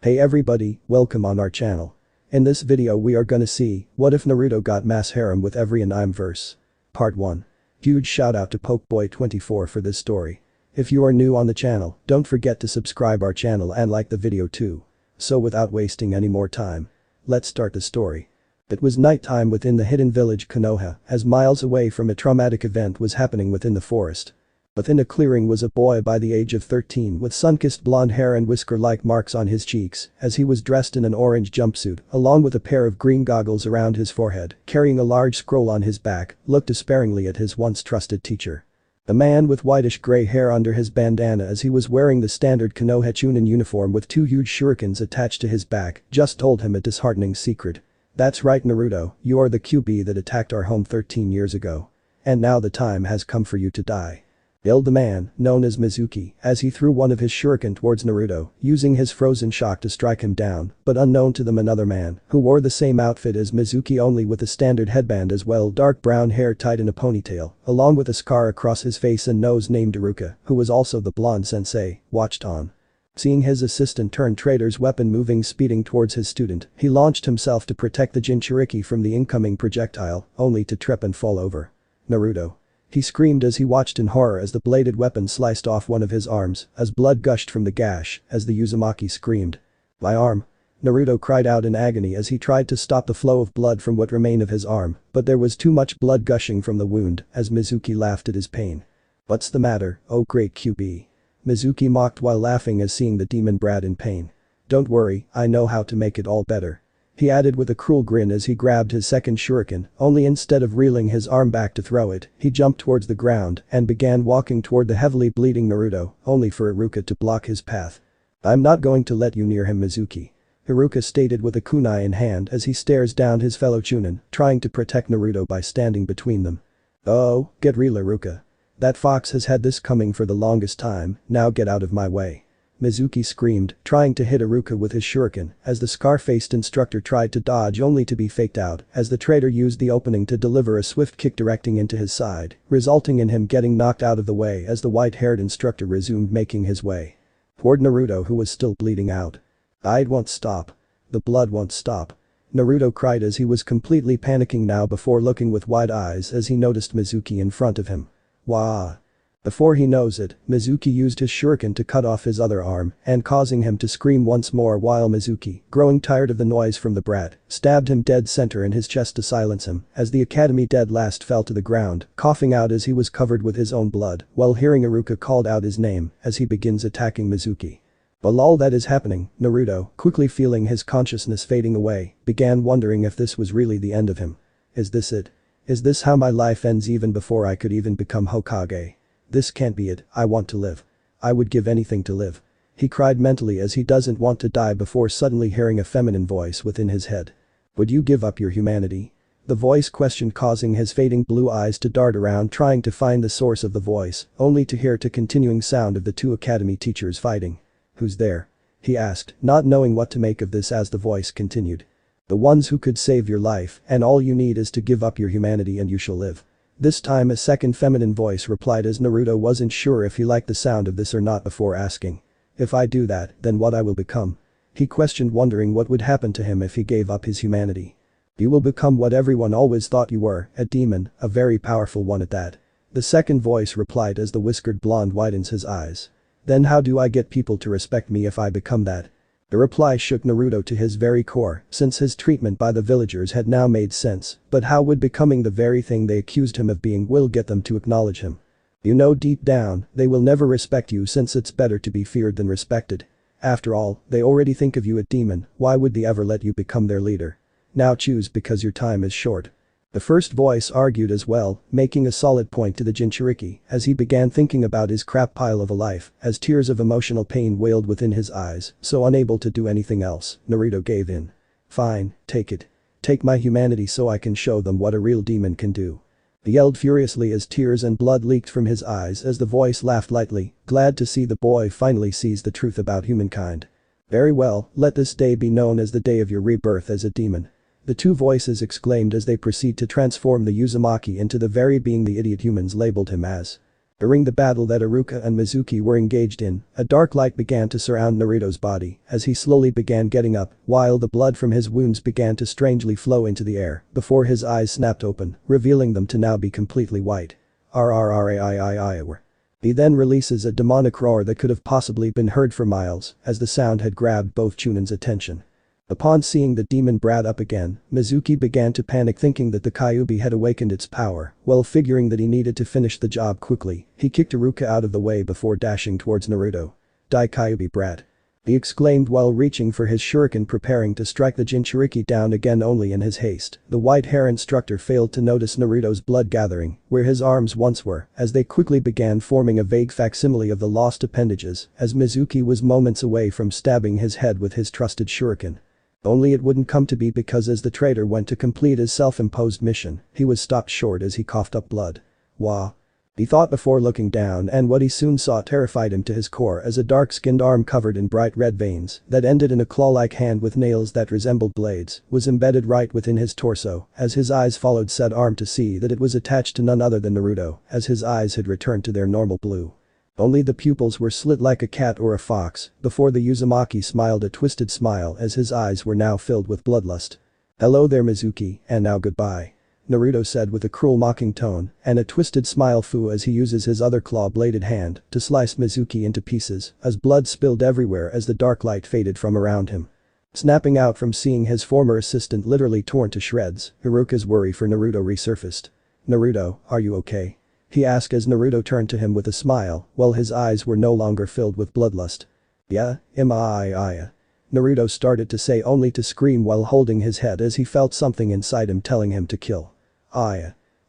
Hey everybody, welcome on our channel. In this video we are gonna see, what if Naruto got mass harem with every anime verse? Part 1. Huge shout out to Pokeboy24 for this story. If you are new on the channel, don't forget to subscribe our channel and like the video too. So without wasting any more time, let's start the story. It was nighttime within the hidden village Konoha, as miles away from a traumatic event was happening within the forest. Within a clearing was a boy by the age of 13 with sun-kissed blonde hair and whisker-like marks on his cheeks, as he was dressed in an orange jumpsuit, along with a pair of green goggles around his forehead, carrying a large scroll on his back, looked despairingly at his once trusted teacher. The man with whitish-gray hair under his bandana as he was wearing the standard Konoha Chunin uniform with two huge shurikens attached to his back, just told him a disheartening secret. That's right Naruto, you are the QB that attacked our home 13 years ago. And now the time has come for you to die. Yelled the man, known as Mizuki, as he threw one of his shuriken towards Naruto, using his frozen shock to strike him down, but unknown to them another man, who wore the same outfit as Mizuki only with a standard headband as well, dark brown hair tied in a ponytail, along with a scar across his face and nose named Iruka, who was also the blonde sensei, watched on. Seeing his assistant turned traitor's weapon moving speeding towards his student, he launched himself to protect the Jinchuriki from the incoming projectile, only to trip and fall over. Naruto. He screamed as he watched in horror as the bladed weapon sliced off one of his arms, as blood gushed from the gash, as the Uzumaki screamed. My arm. Naruto cried out in agony as he tried to stop the flow of blood from what remained of his arm, but there was too much blood gushing from the wound, as Mizuki laughed at his pain. What's the matter, oh great QB? Mizuki mocked while laughing as seeing the demon brat in pain. Don't worry, I know how to make it all better. He added with a cruel grin as he grabbed his second shuriken, only instead of reeling his arm back to throw it, he jumped towards the ground and began walking toward the heavily bleeding Naruto, only for Iruka to block his path. I'm not going to let you near him Mizuki. Iruka stated with a kunai in hand as he stares down his fellow Chunin, trying to protect Naruto by standing between them. Oh, get real Iruka. That fox has had this coming for the longest time, now get out of my way. Mizuki screamed, trying to hit Iruka with his shuriken, as the scar-faced instructor tried to dodge only to be faked out, as the traitor used the opening to deliver a swift kick directing into his side, resulting in him getting knocked out of the way as the white-haired instructor resumed making his way toward Naruto who was still bleeding out. It won't stop. The blood won't stop. Naruto cried as he was completely panicking now before looking with wide eyes as he noticed Mizuki in front of him. Wah! Before he knows it, Mizuki used his shuriken to cut off his other arm and causing him to scream once more while Mizuki, growing tired of the noise from the brat, stabbed him dead center in his chest to silence him as the academy dead last fell to the ground, coughing out as he was covered with his own blood while hearing Iruka called out his name as he begins attacking Mizuki. While all that is happening, Naruto, quickly feeling his consciousness fading away, began wondering if this was really the end of him. Is this it? Is this how my life ends even before I could even become Hokage? This can't be it, I want to live. I would give anything to live. He cried mentally as he doesn't want to die before suddenly hearing a feminine voice within his head. Would you give up your humanity? The voice questioned causing his fading blue eyes to dart around trying to find the source of the voice, only to hear the continuing sound of the two academy teachers fighting. Who's there? He asked, not knowing what to make of this as the voice continued. The ones who could save your life, and all you need is to give up your humanity and you shall live. This time a second feminine voice replied as Naruto wasn't sure if he liked the sound of this or not before asking. If I do that, then what I will become? He questioned wondering what would happen to him if he gave up his humanity. You will become what everyone always thought you were, a demon, a very powerful one at that. The second voice replied as the whiskered blonde widens his eyes. Then how do I get people to respect me if I become that? The reply shook Naruto to his very core, since his treatment by the villagers had now made sense, but how would becoming the very thing they accused him of being will get them to acknowledge him? You know deep down, they will never respect you since it's better to be feared than respected. After all, they already think of you a demon, why would they ever let you become their leader? Now choose because your time is short. The first voice argued as well, making a solid point to the Jinchuriki as he began thinking about his crap pile of a life as tears of emotional pain wailed within his eyes, so unable to do anything else, Naruto gave in. Fine, take it. Take my humanity so I can show them what a real demon can do. He yelled furiously as tears and blood leaked from his eyes as the voice laughed lightly, glad to see the boy finally sees the truth about humankind. Very well, let this day be known as the day of your rebirth as a demon. The two voices exclaimed as they proceed to transform the Uzumaki into the very being the idiot humans labeled him as. During the battle that Iruka and Mizuki were engaged in, a dark light began to surround Naruto's body as he slowly began getting up, while the blood from his wounds began to strangely flow into the air before his eyes snapped open, revealing them to now be completely white. RRRAIIIIR. He then releases a demonic roar that could have possibly been heard for miles, as the sound had grabbed both Chunon's attention. Upon seeing the demon brat up again, Mizuki began to panic, thinking that the Kyuubi had awakened its power. While figuring that he needed to finish the job quickly, he kicked Iruka out of the way before dashing towards Naruto. "Die Kyuubi brat," he exclaimed while reaching for his shuriken, preparing to strike the Jinchuriki down again. Only in his haste, the white-hair instructor failed to notice Naruto's blood gathering where his arms once were, as they quickly began forming a vague facsimile of the lost appendages as Mizuki was moments away from stabbing his head with his trusted shuriken. Only it wouldn't come to be, because as the traitor went to complete his self-imposed mission, he was stopped short as he coughed up blood. "Wah," he thought before looking down, and what he soon saw terrified him to his core as a dark-skinned arm covered in bright red veins that ended in a claw-like hand with nails that resembled blades was embedded right within his torso as his eyes followed said arm to see that it was attached to none other than Naruto, as his eyes had returned to their normal blue. Only the pupils were slit like a cat or a fox before the Uzumaki smiled a twisted smile as his eyes were now filled with bloodlust. "Hello there Mizuki, and now goodbye," Naruto said with a cruel mocking tone and a twisted smile fu as he uses his other claw-bladed hand to slice Mizuki into pieces as blood spilled everywhere as the dark light faded from around him. Snapping out from seeing his former assistant literally torn to shreds, Iruka's worry for Naruto resurfaced. "Naruto, are you okay?" he asked as Naruto turned to him with a smile while his eyes were no longer filled with bloodlust. "Yeah, I." Naruto started to say, only to scream while holding his head as he felt something inside him telling him to kill.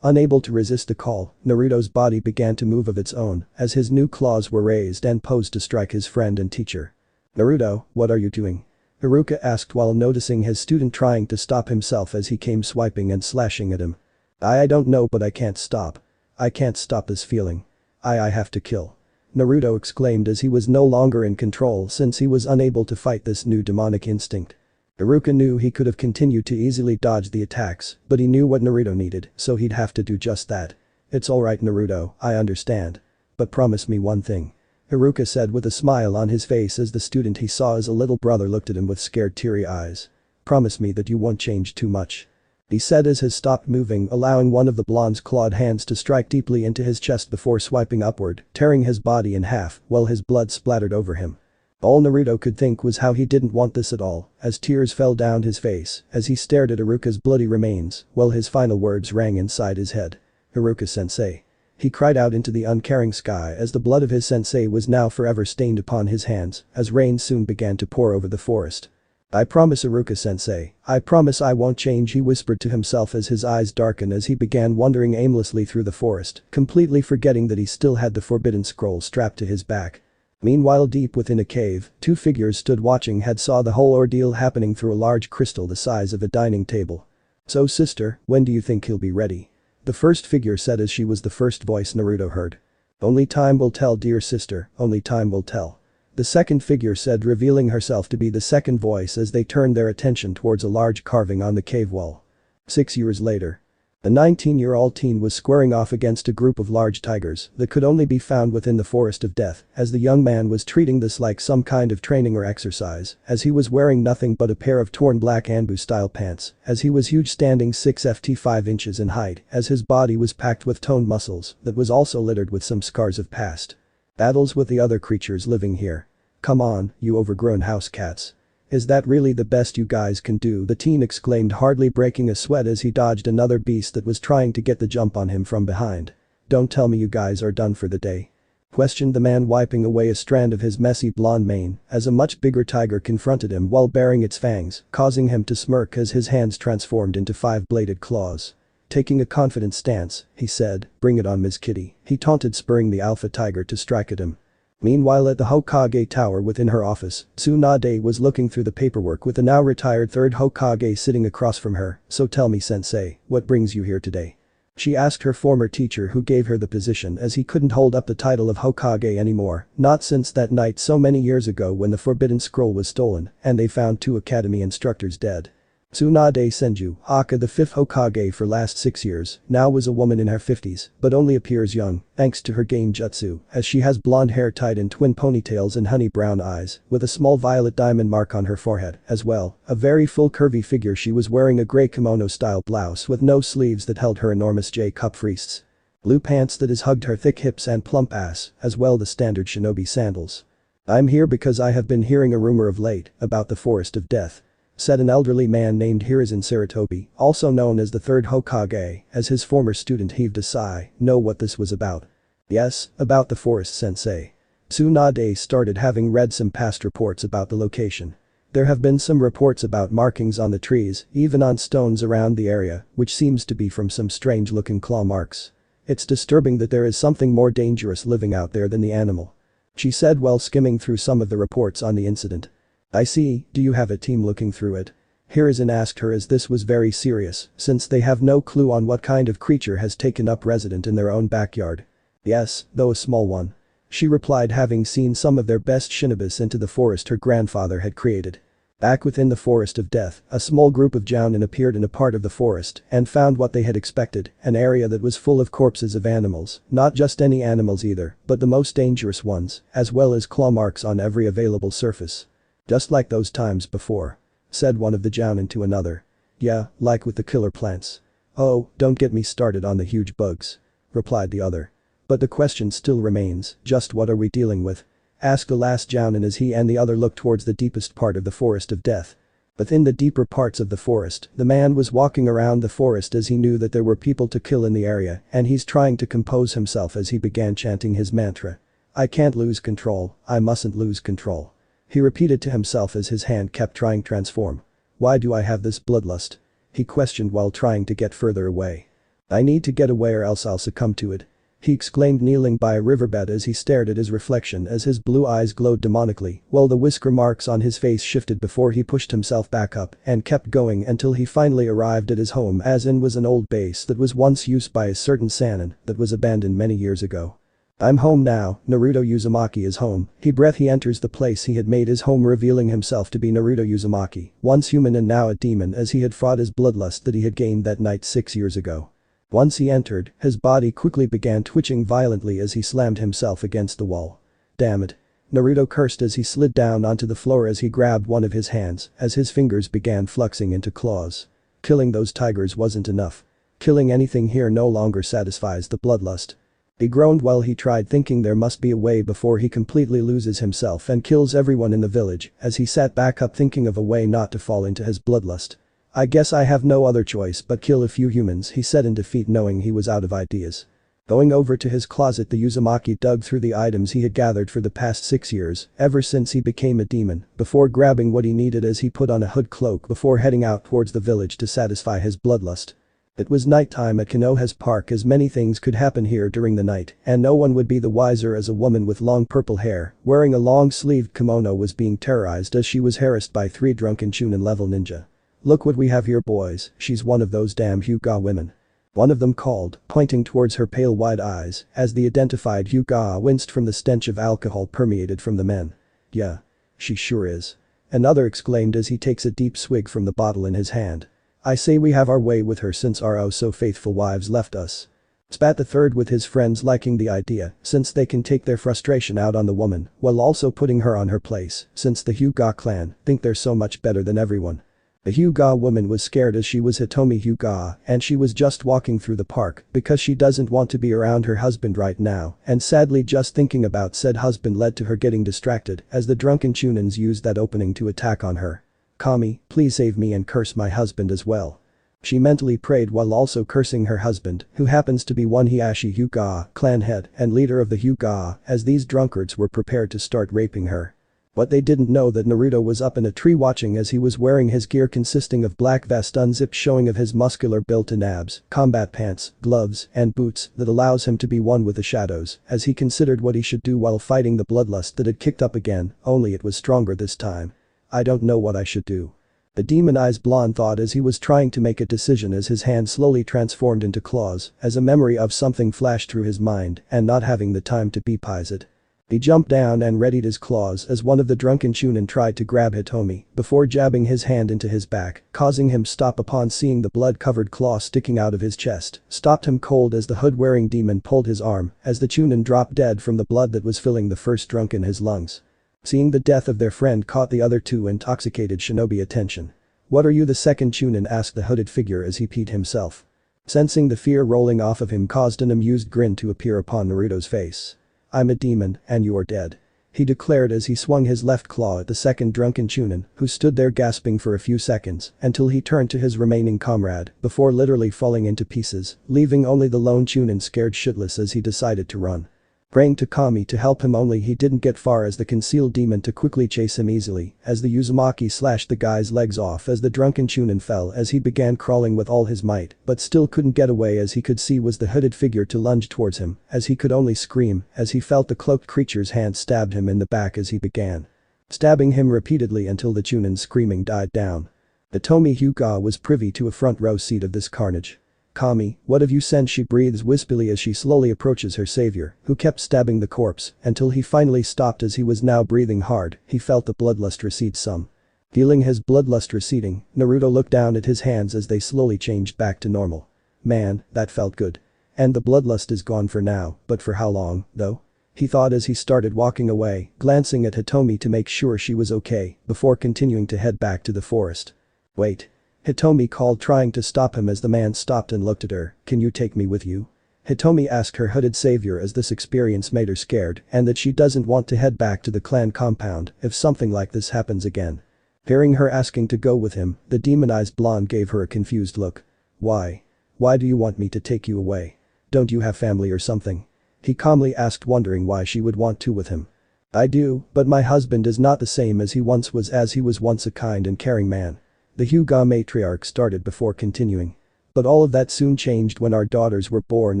Unable to resist the call, Naruto's body began to move of its own as his new claws were raised and posed to strike his friend and teacher. "Naruto, what are you doing?" Iruka asked while noticing his student trying to stop himself as he came swiping and slashing at him. I don't know, but I can't stop. I can't stop this feeling. I have to kill," Naruto exclaimed as he was no longer in control since he was unable to fight this new demonic instinct. Iruka knew he could have continued to easily dodge the attacks, but he knew what Naruto needed, so he'd have to do just that. "It's alright Naruto, I understand. But promise me one thing," Iruka said with a smile on his face as the student he saw as a little brother looked at him with scared teary eyes. "Promise me that you won't change too much," he said as his stopped moving, allowing one of the blonde's clawed hands to strike deeply into his chest before swiping upward, tearing his body in half while his blood splattered over him. All Naruto could think was how he didn't want this at all, as tears fell down his face as he stared at Iruka's bloody remains while his final words rang inside his head. "Iruka-sensei." He cried out into the uncaring sky as the blood of his sensei was now forever stained upon his hands as rain soon began to pour over the forest. "I promise Iruka-sensei, I promise I won't change," he whispered to himself as his eyes darkened as he began wandering aimlessly through the forest, completely forgetting that he still had the forbidden scroll strapped to his back. Meanwhile, deep within a cave, two figures stood watching had saw the whole ordeal happening through a large crystal the size of a dining table. "So sister, when do you think he'll be ready?" the first figure said as she was the first voice Naruto heard. "Only time will tell, dear sister, only time will tell," the second figure said, revealing herself to be the second voice as they turned their attention towards a large carving on the cave wall. 6 years later. A 19-year-old teen was squaring off against a group of large tigers that could only be found within the forest of death, as the young man was treating this like some kind of training or exercise, as he was wearing nothing but a pair of torn black Anbu-style pants, as he was huge, standing 6 ft 5 inches in height, as his body was packed with toned muscles that was also littered with some scars of past battles with the other creatures living here. "Come on, you overgrown house cats. Is that really the best you guys can do?" the teen exclaimed, hardly breaking a sweat as he dodged another beast that was trying to get the jump on him from behind. "Don't tell me you guys are done for the day?" questioned the man, wiping away a strand of his messy blonde mane as a much bigger tiger confronted him while baring its fangs, causing him to smirk as his hands transformed into 5-bladed claws. Taking a confident stance, he said, "Bring it on, Ms. Kitty," he taunted, spurring the alpha tiger to strike at him. Meanwhile, at the Hokage tower within her office, Tsunade was looking through the paperwork with the now retired third Hokage sitting across from her. "So tell me, sensei, what brings you here today?" she asked her former teacher, who gave her the position as he couldn't hold up the title of Hokage anymore, not since that night so many years ago when the Forbidden Scroll was stolen and they found 2 academy instructors dead. Tsunade Senju, Aka the 5th Hokage for last 6 years, now was a woman in her 50s, but only appears young, thanks to her gain jutsu, as she has blonde hair tied in twin ponytails and honey brown eyes, with a small violet diamond mark on her forehead, as well, a very full curvy figure. She was wearing a grey kimono-style blouse with no sleeves that held her enormous J-cup wrists. Blue pants that has hugged her thick hips and plump ass, as well the standard shinobi sandals. I'm here because I have been hearing a rumor of late about the Forest of Death, said an elderly man named Hiruzen Sarutobi, also known as the 3rd Hokage, as his former student heaved a sigh. Know what this was about? Yes, about the forest sensei. Tsunade started having read some past reports about the location. There have been some reports about markings on the trees, even on stones around the area, which seems to be from some strange looking claw marks. It's disturbing that there is something more dangerous living out there than the animal, she said while skimming through some of the reports on the incident. I see, do you have a team looking through it? Hiruzen asked her as this was very serious, since they have no clue on what kind of creature has taken up residence in their own backyard. Yes, though a small one, she replied, having seen some of their best shinobis into the forest her grandfather had created. Back within the Forest of Death, a small group of jounin appeared in a part of the forest and found what they had expected, an area that was full of corpses of animals, not just any animals either, but the most dangerous ones, as well as claw marks on every available surface. Just like those times before, said one of the jounin to another. Yeah, like with the killer plants. Oh, don't get me started on the huge bugs, replied the other. But the question still remains, just what are we dealing with? Asked the last jounin as he and the other looked towards the deepest part of the Forest of Death. Within the deeper parts of the forest, the man was walking around the forest as he knew that there were people to kill in the area, and he's trying to compose himself as he began chanting his mantra. I can't lose control, I mustn't lose control, he repeated to himself as his hand kept trying to transform. Why do I have this bloodlust? He questioned while trying to get further away. I need to get away or else I'll succumb to it, he exclaimed, kneeling by a riverbed as he stared at his reflection as his blue eyes glowed demonically while the whisker marks on his face shifted before he pushed himself back up and kept going until he finally arrived at his home, as in was an old base that was once used by a certain Sannin that was abandoned many years ago. I'm home now, Naruto Uzumaki is home, he enters the place he had made his home, revealing himself to be Naruto Uzumaki, once human and now a demon, as he had fought his bloodlust that he had gained that night 6 years ago. Once he entered, his body quickly began twitching violently as he slammed himself against the wall. Damn it. Naruto cursed as he slid down onto the floor as he grabbed one of his hands as his fingers began fluxing into claws. Killing those tigers wasn't enough. Killing anything here no longer satisfies the bloodlust. He groaned while he tried, thinking there must be a way before he completely loses himself and kills everyone in the village, as he sat back up thinking of a way not to fall into his bloodlust. I guess I have no other choice but kill a few humans, he said in defeat, knowing he was out of ideas. Going over to his closet, the Uzumaki dug through the items he had gathered for the past 6 years, ever since he became a demon, before grabbing what he needed as he put on a hood cloak before heading out towards the village to satisfy his bloodlust. It was nighttime at Konoha's park, as many things could happen here during the night, and no one would be the wiser as a woman with long purple hair, wearing a long-sleeved kimono, was being terrorized as she was harassed by 3 drunken Chunin-level ninja. Look what we have here, boys, she's one of those damn Hyuga women, one of them called, pointing towards her pale wide eyes, as the identified Hyuga winced from the stench of alcohol permeated from the men. Yeah. She sure is. Another exclaimed as he takes a deep swig from the bottle in his hand. I say we have our way with her since our oh so faithful wives left us. Spat the third with his friends, liking the idea since they can take their frustration out on the woman while also putting her on her place, since the Hyuga clan think they're so much better than everyone. The Hyuga woman was scared as she was Hitomi Hyuga and she was just walking through the park because she doesn't want to be around her husband right now, and sadly just thinking about said husband led to her getting distracted as the drunken Chunins used that opening to attack on her. Kami, please save me and curse my husband as well, she mentally prayed while also cursing her husband, who happens to be one Hiashi Hyuga clan head and leader of the Hyuga, as these drunkards were prepared to start raping her. What they didn't know that Naruto was up in a tree watching as he was wearing his gear consisting of black vest unzipped showing of his muscular built-in abs, combat pants, gloves, and boots that allows him to be one with the shadows, as he considered what he should do while fighting the bloodlust that had kicked up again, only it was stronger this time. I don't know what I should do, the demon-eyed blonde thought as he was trying to make a decision as his hand slowly transformed into claws as a memory of something flashed through his mind and not having the time to beep it. He jumped down and readied his claws as one of the drunken Chunin tried to grab Hitomi before jabbing his hand into his back, causing him stop upon seeing the blood-covered claw sticking out of his chest, stopped him cold as the hood-wearing demon pulled his arm as the Chunin dropped dead from the blood that was filling the first drunk in his lungs. Seeing the death of their friend caught the other two intoxicated shinobi attention. "What are you?" the second Chunin asked the hooded figure as he peed himself. Sensing the fear rolling off of him caused an amused grin to appear upon Naruto's face. "I'm a demon, and you're dead," he declared as he swung his left claw at the second drunken Chunin, who stood there gasping for a few seconds until he turned to his remaining comrade before literally falling into pieces, leaving only the lone Chunin scared shitless as he decided to run. Praying to Kami to help him only he didn't get far as the concealed demon to quickly chase him easily as the Uzumaki slashed the guy's legs off as the drunken Chunin fell as he began crawling with all his might but still couldn't get away as he could see was the hooded figure to lunge towards him as he could only scream as he felt the cloaked creature's hand stabbed him in the back as he began stabbing him repeatedly until the Chunin's screaming died down. Hitomi Hyuga was privy to a front row seat of this carnage. "Kami, what have you sent?" she breathes wispily as she slowly approaches her savior, who kept stabbing the corpse until he finally stopped as he was now breathing hard. He felt the bloodlust recede some. Feeling his bloodlust receding, Naruto looked down at his hands as they slowly changed back to normal. "Man, that felt good. And the bloodlust is gone for now, but for how long, though?" he thought as he started walking away, glancing at Hitomi to make sure she was okay before continuing to head back to the forest. "Wait." Hitomi called, trying to stop him as the man stopped and looked at her. "Can you take me with you?" Hitomi asked her hooded savior as this experience made her scared and that she doesn't want to head back to the clan compound if something like this happens again. Hearing her asking to go with him, the demonized blonde gave her a confused look. "Why? Why do you want me to take you away? Don't you have family or something?" he calmly asked, wondering why she would want to with him. "I do, but my husband is not the same as he once was, as he was once a kind and caring man," the Hyuga matriarch started before continuing. "But all of that soon changed when our daughters were born,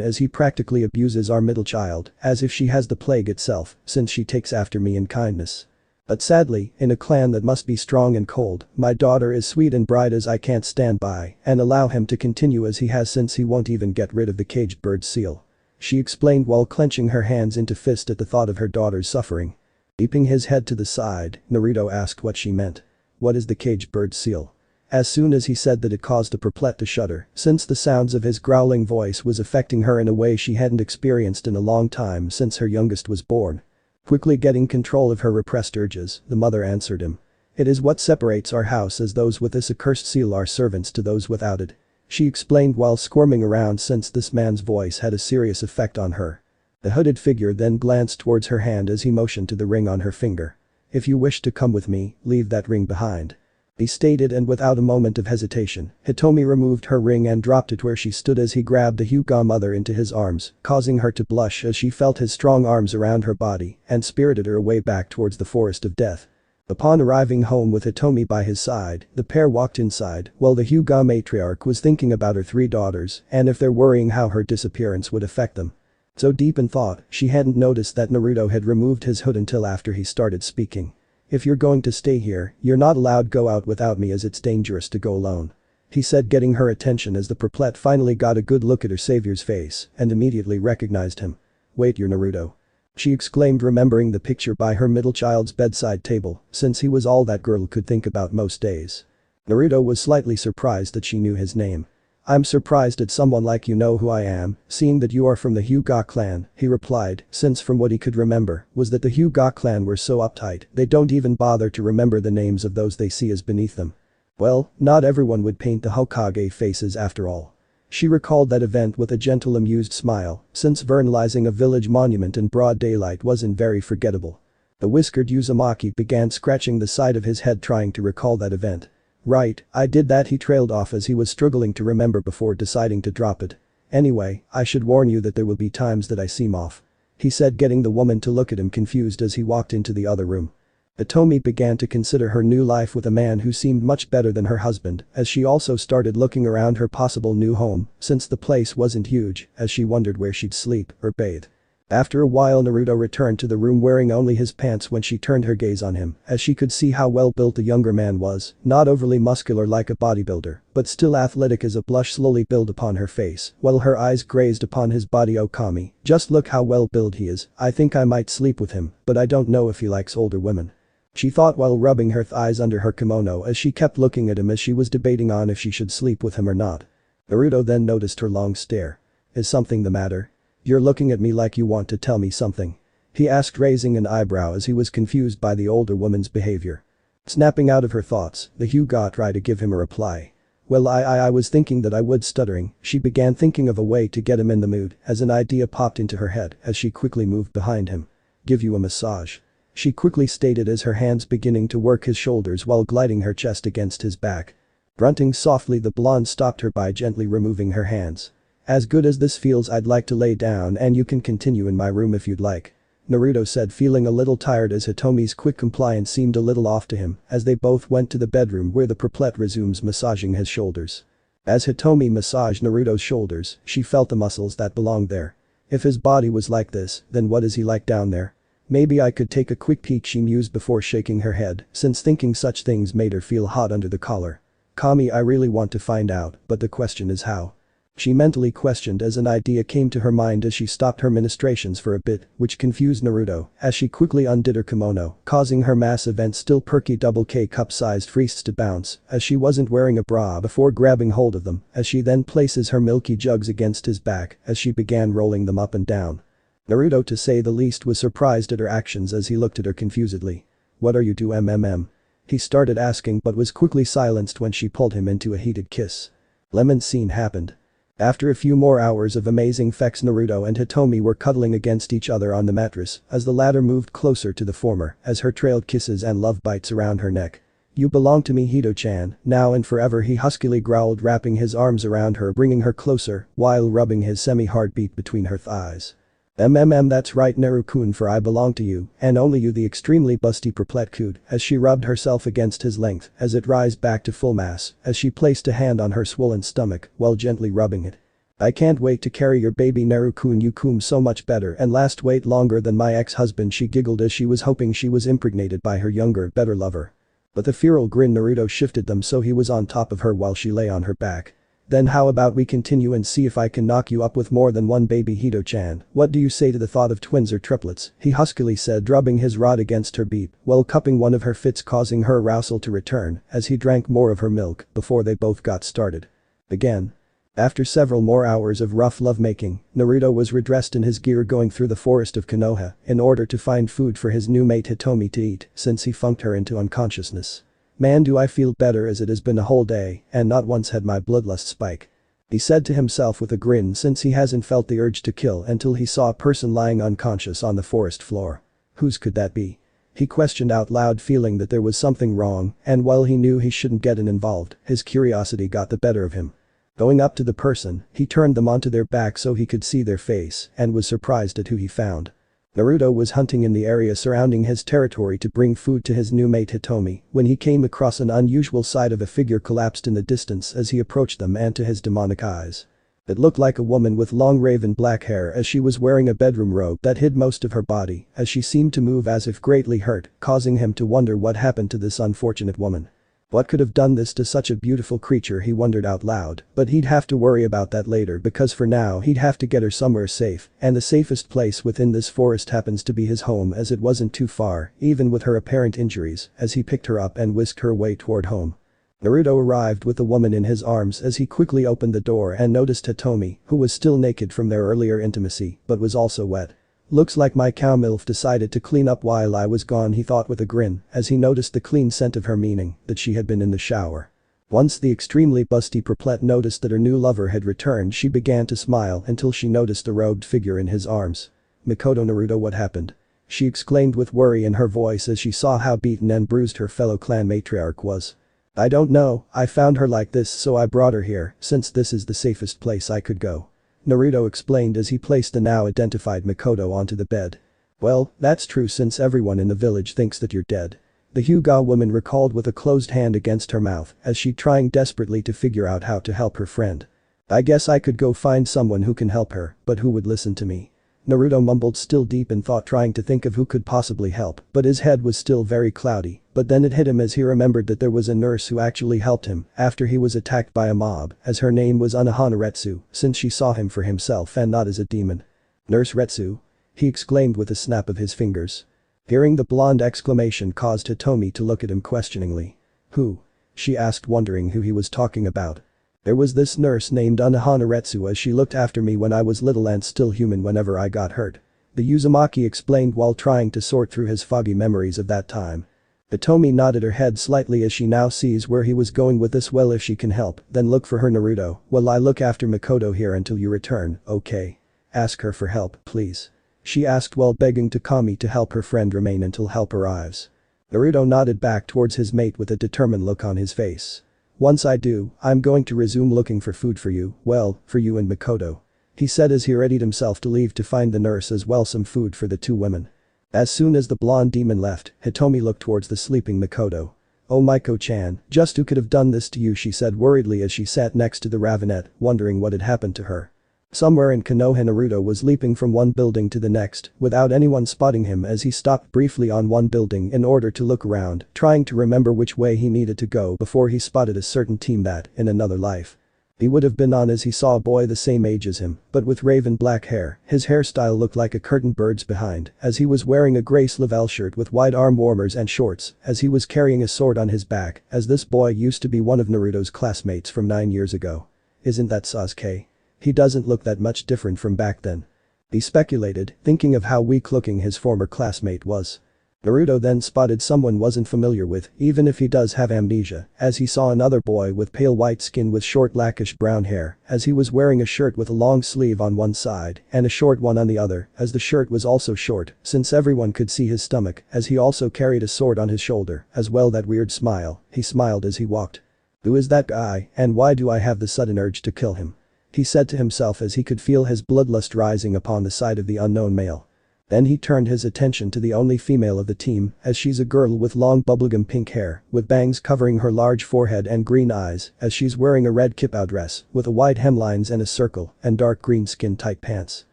as he practically abuses our middle child as if she has the plague itself since she takes after me in kindness. But sadly, in a clan that must be strong and cold, my daughter is sweet and bright as I can't stand by and allow him to continue as he has since he won't even get rid of the caged bird seal," she explained while clenching her hands into fist at the thought of her daughter's suffering. Keeping his head to the side, Naruto asked what she meant. "What is the caged bird seal?" As soon as he said that, it caused a perplet to shudder since the sounds of his growling voice was affecting her in a way she hadn't experienced in a long time since her youngest was born. Quickly getting control of her repressed urges, the mother answered him. "It is what separates our house, as those with this accursed seal are servants to those without it," she explained while squirming around since this man's voice had a serious effect on her. The hooded figure then glanced towards her hand as he motioned to the ring on her finger. "If you wish to come with me, leave that ring behind," he stated, and without a moment of hesitation, Hitomi removed her ring and dropped it where she stood as he grabbed the Hyuga mother into his arms, causing her to blush as she felt his strong arms around her body and spirited her away back towards the forest of death. Upon arriving home with Hitomi by his side, the pair walked inside while the Hyuga matriarch was thinking about her three daughters and if they're worrying how her disappearance would affect them. So deep in thought, she hadn't noticed that Naruto had removed his hood until after he started speaking. "If you're going to stay here, you're not allowed go out without me, as it's dangerous to go alone," he said, getting her attention as the perplet finally got a good look at her savior's face and immediately recognized him. "Wait, you're Naruto," she exclaimed, remembering the picture by her middle child's bedside table since he was all that girl could think about most days. Naruto was slightly surprised that she knew his name. "I'm surprised at someone like you know who I am, seeing that you are from the Hyuga clan," he replied, since from what he could remember was that the Hyuga clan were so uptight they don't even bother to remember the names of those they see as beneath them. Well, not everyone would paint the Hokage faces after all. She recalled that event with a gentle amused smile, since vandalizing a village monument in broad daylight wasn't very forgettable. The whiskered Uzumaki began scratching the side of his head trying to recall that event. "Right, I did that," he trailed off as he was struggling to remember before deciding to drop it. "Anyway, I should warn you that there will be times that I seem off," he said, getting the woman to look at him confused as he walked into the other room. Hitomi began to consider her new life with a man who seemed much better than her husband as she also started looking around her possible new home since the place wasn't huge as she wondered where she'd sleep or bathe. After a while Naruto returned to the room wearing only his pants when she turned her gaze on him, as she could see how well built the younger man was, not overly muscular like a bodybuilder, but still athletic as a blush slowly built upon her face, while her eyes grazed upon his body. Okami, just look how well built he is, I think I might sleep with him, but I don't know if he likes older women. She thought while rubbing her thighs under her kimono as she kept looking at him as she was debating on if she should sleep with him or not. Naruto then noticed her long stare. Is something the matter? You're looking at me like you want to tell me something. He asked raising an eyebrow as he was confused by the older woman's behavior. Snapping out of her thoughts, the Hyuga tried to give him a reply. Well I was thinking that I would stuttering, she began thinking of a way to get him in the mood as an idea popped into her head as she quickly moved behind him. Give you a massage. She quickly stated as her hands beginning to work his shoulders while gliding her chest against his back. Grunting softly the blonde stopped her by gently removing her hands. As good as this feels I'd like to lay down and you can continue in my room if you'd like. Naruto said feeling a little tired as Hitomi's quick compliance seemed a little off to him as they both went to the bedroom where the preplet resumes massaging his shoulders. As Hitomi massaged Naruto's shoulders, she felt the muscles that belonged there. If his body was like this, then what is he like down there? Maybe I could take a quick peek, she mused before shaking her head, since thinking such things made her feel hot under the collar. Kami, I really want to find out, but the question is how. She mentally questioned as an idea came to her mind as she stopped her ministrations for a bit, which confused Naruto, as she quickly undid her kimono, causing her massive and still perky double K cup-sized freests to bounce, as she wasn't wearing a bra before grabbing hold of them, as she then places her milky jugs against his back as she began rolling them up and down. Naruto to say the least was surprised at her actions as he looked at her confusedly. What are you doing? He started asking but was quickly silenced when she pulled him into a heated kiss. Lemon scene happened. After a few more hours of amazing sex, Naruto and Hitomi were cuddling against each other on the mattress as the latter moved closer to the former as her trailed kisses and love bites around her neck. You belong to me, Hito-chan, now and forever, he huskily growled, wrapping his arms around her, bringing her closer while rubbing his semi-heartbeat between her thighs. That's right, Naru-kun, for I belong to you and only you, the extremely busty preplet cooed as she rubbed herself against his length as it rised back to full mass as she placed a hand on her swollen stomach while gently rubbing it. I can't wait to carry your baby, Naru-kun, you come so much better and last wait longer than my ex-husband, she giggled as she was hoping she was impregnated by her younger, better lover. But the feral grin Naruto shifted them so he was on top of her while she lay on her back. Then how about we continue and see if I can knock you up with more than one baby, Hito-chan, what do you say to the thought of twins or triplets, he huskily said, rubbing his rod against her beep while cupping one of her fits, causing her arousal to return as he drank more of her milk before they both got started. Again. After several more hours of rough lovemaking, Naruto was redressed in his gear going through the forest of Konoha in order to find food for his new mate Hitomi to eat since he funked her into unconsciousness. Man, do I feel better as it has been a whole day and not once had my bloodlust spike. He said to himself with a grin since he hasn't felt the urge to kill until he saw a person lying unconscious on the forest floor. Whose could that be? He questioned out loud, feeling that there was something wrong, and while he knew he shouldn't get involved, his curiosity got the better of him. Going up to the person, he turned them onto their back so he could see their face and was surprised at who he found. Naruto was hunting in the area surrounding his territory to bring food to his new mate Hitomi when he came across an unusual sight of a figure collapsed in the distance as he approached them, and to his demonic eyes. It looked like a woman with long raven black hair as she was wearing a bedroom robe that hid most of her body as she seemed to move as if greatly hurt, causing him to wonder what happened to this unfortunate woman. What could have done this to such a beautiful creature, he wondered out loud, but he'd have to worry about that later because for now he'd have to get her somewhere safe, and the safest place within this forest happens to be his home as it wasn't too far, even with her apparent injuries, as he picked her up and whisked her way toward home. Naruto arrived with the woman in his arms as he quickly opened the door and noticed Hitomi, who was still naked from their earlier intimacy, but was also wet. Looks like my cow MILF decided to clean up while I was gone, he thought with a grin as he noticed the clean scent of her, meaning that she had been in the shower. Once the extremely busty preplet noticed that her new lover had returned, she began to smile until she noticed the robed figure in his arms. Mikoto, Naruto, what happened? She exclaimed with worry in her voice as she saw how beaten and bruised her fellow clan matriarch was. I don't know, I found her like this so I brought her here since this is the safest place I could go. Naruto explained as he placed the now identified Mikoto onto the bed. Well, that's true since everyone in the village thinks that you're dead. The Hyuga woman recalled with a closed hand against her mouth as she trying desperately to figure out how to help her friend. I guess I could go find someone who can help her, but who would listen to me? Naruto mumbled, still deep in thought, trying to think of who could possibly help, but his head was still very cloudy. But then it hit him as he remembered that there was a nurse who actually helped him after he was attacked by a mob, as her name was Unohana Retsu, since she saw him for himself and not as a demon. "Nurse Retsu?" he exclaimed with a snap of his fingers. Hearing the blonde exclamation caused Hitomi to look at him questioningly. "Who?" she asked, wondering who he was talking about. "There was this nurse named Unohana Retsu, as she looked after me when I was little and still human whenever I got hurt." The Uzumaki explained while trying to sort through his foggy memories of that time. Hitomi nodded her head slightly as she now sees where he was going with this. "Well, if she can help, then look for her, Naruto, while I look after Makoto here until you return, okay? Ask her for help, please," she asked while begging Takami to help her friend remain until help arrives. Naruto nodded back towards his mate with a determined look on his face. "Once I do, I'm going to resume looking for food for you, well, for you and Makoto," he said as he readied himself to leave to find the nurse as well some food for the two women. As soon as the blonde demon left, Hitomi looked towards the sleeping Makoto. "Oh, Maiko-chan, just who could have done this to you?" she said worriedly as she sat next to the ravinette, wondering what had happened to her. Somewhere in Konoha, Naruto was leaping from one building to the next without anyone spotting him as he stopped briefly on one building in order to look around, trying to remember which way he needed to go before he spotted a certain team that, in another life, he would have been on as he saw a boy the same age as him, but with raven black hair. His hairstyle looked like a curtain bird's behind, as he was wearing a gray Slavelle shirt with wide arm warmers and shorts, as he was carrying a sword on his back, as this boy used to be one of Naruto's classmates from 9 years ago. "Isn't that Sasuke? He doesn't look that much different from back then," he speculated, thinking of how weak looking his former classmate was. Naruto then spotted someone wasn't familiar with, even if he does have amnesia, as he saw another boy with pale white skin with short blackish brown hair, as he was wearing a shirt with a long sleeve on one side and a short one on the other, as the shirt was also short, since everyone could see his stomach, as he also carried a sword on his shoulder, as well that weird smile, he smiled as he walked. "Who is that guy, and why do I have the sudden urge to kill him?" he said to himself as he could feel his bloodlust rising upon the side of the unknown male. Then he turned his attention to the only female of the team, as she's a girl with long bubblegum pink hair, with bangs covering her large forehead and green eyes, as she's wearing a red kipao dress, with a white hemlines and a circle, and dark green skin-tight pants.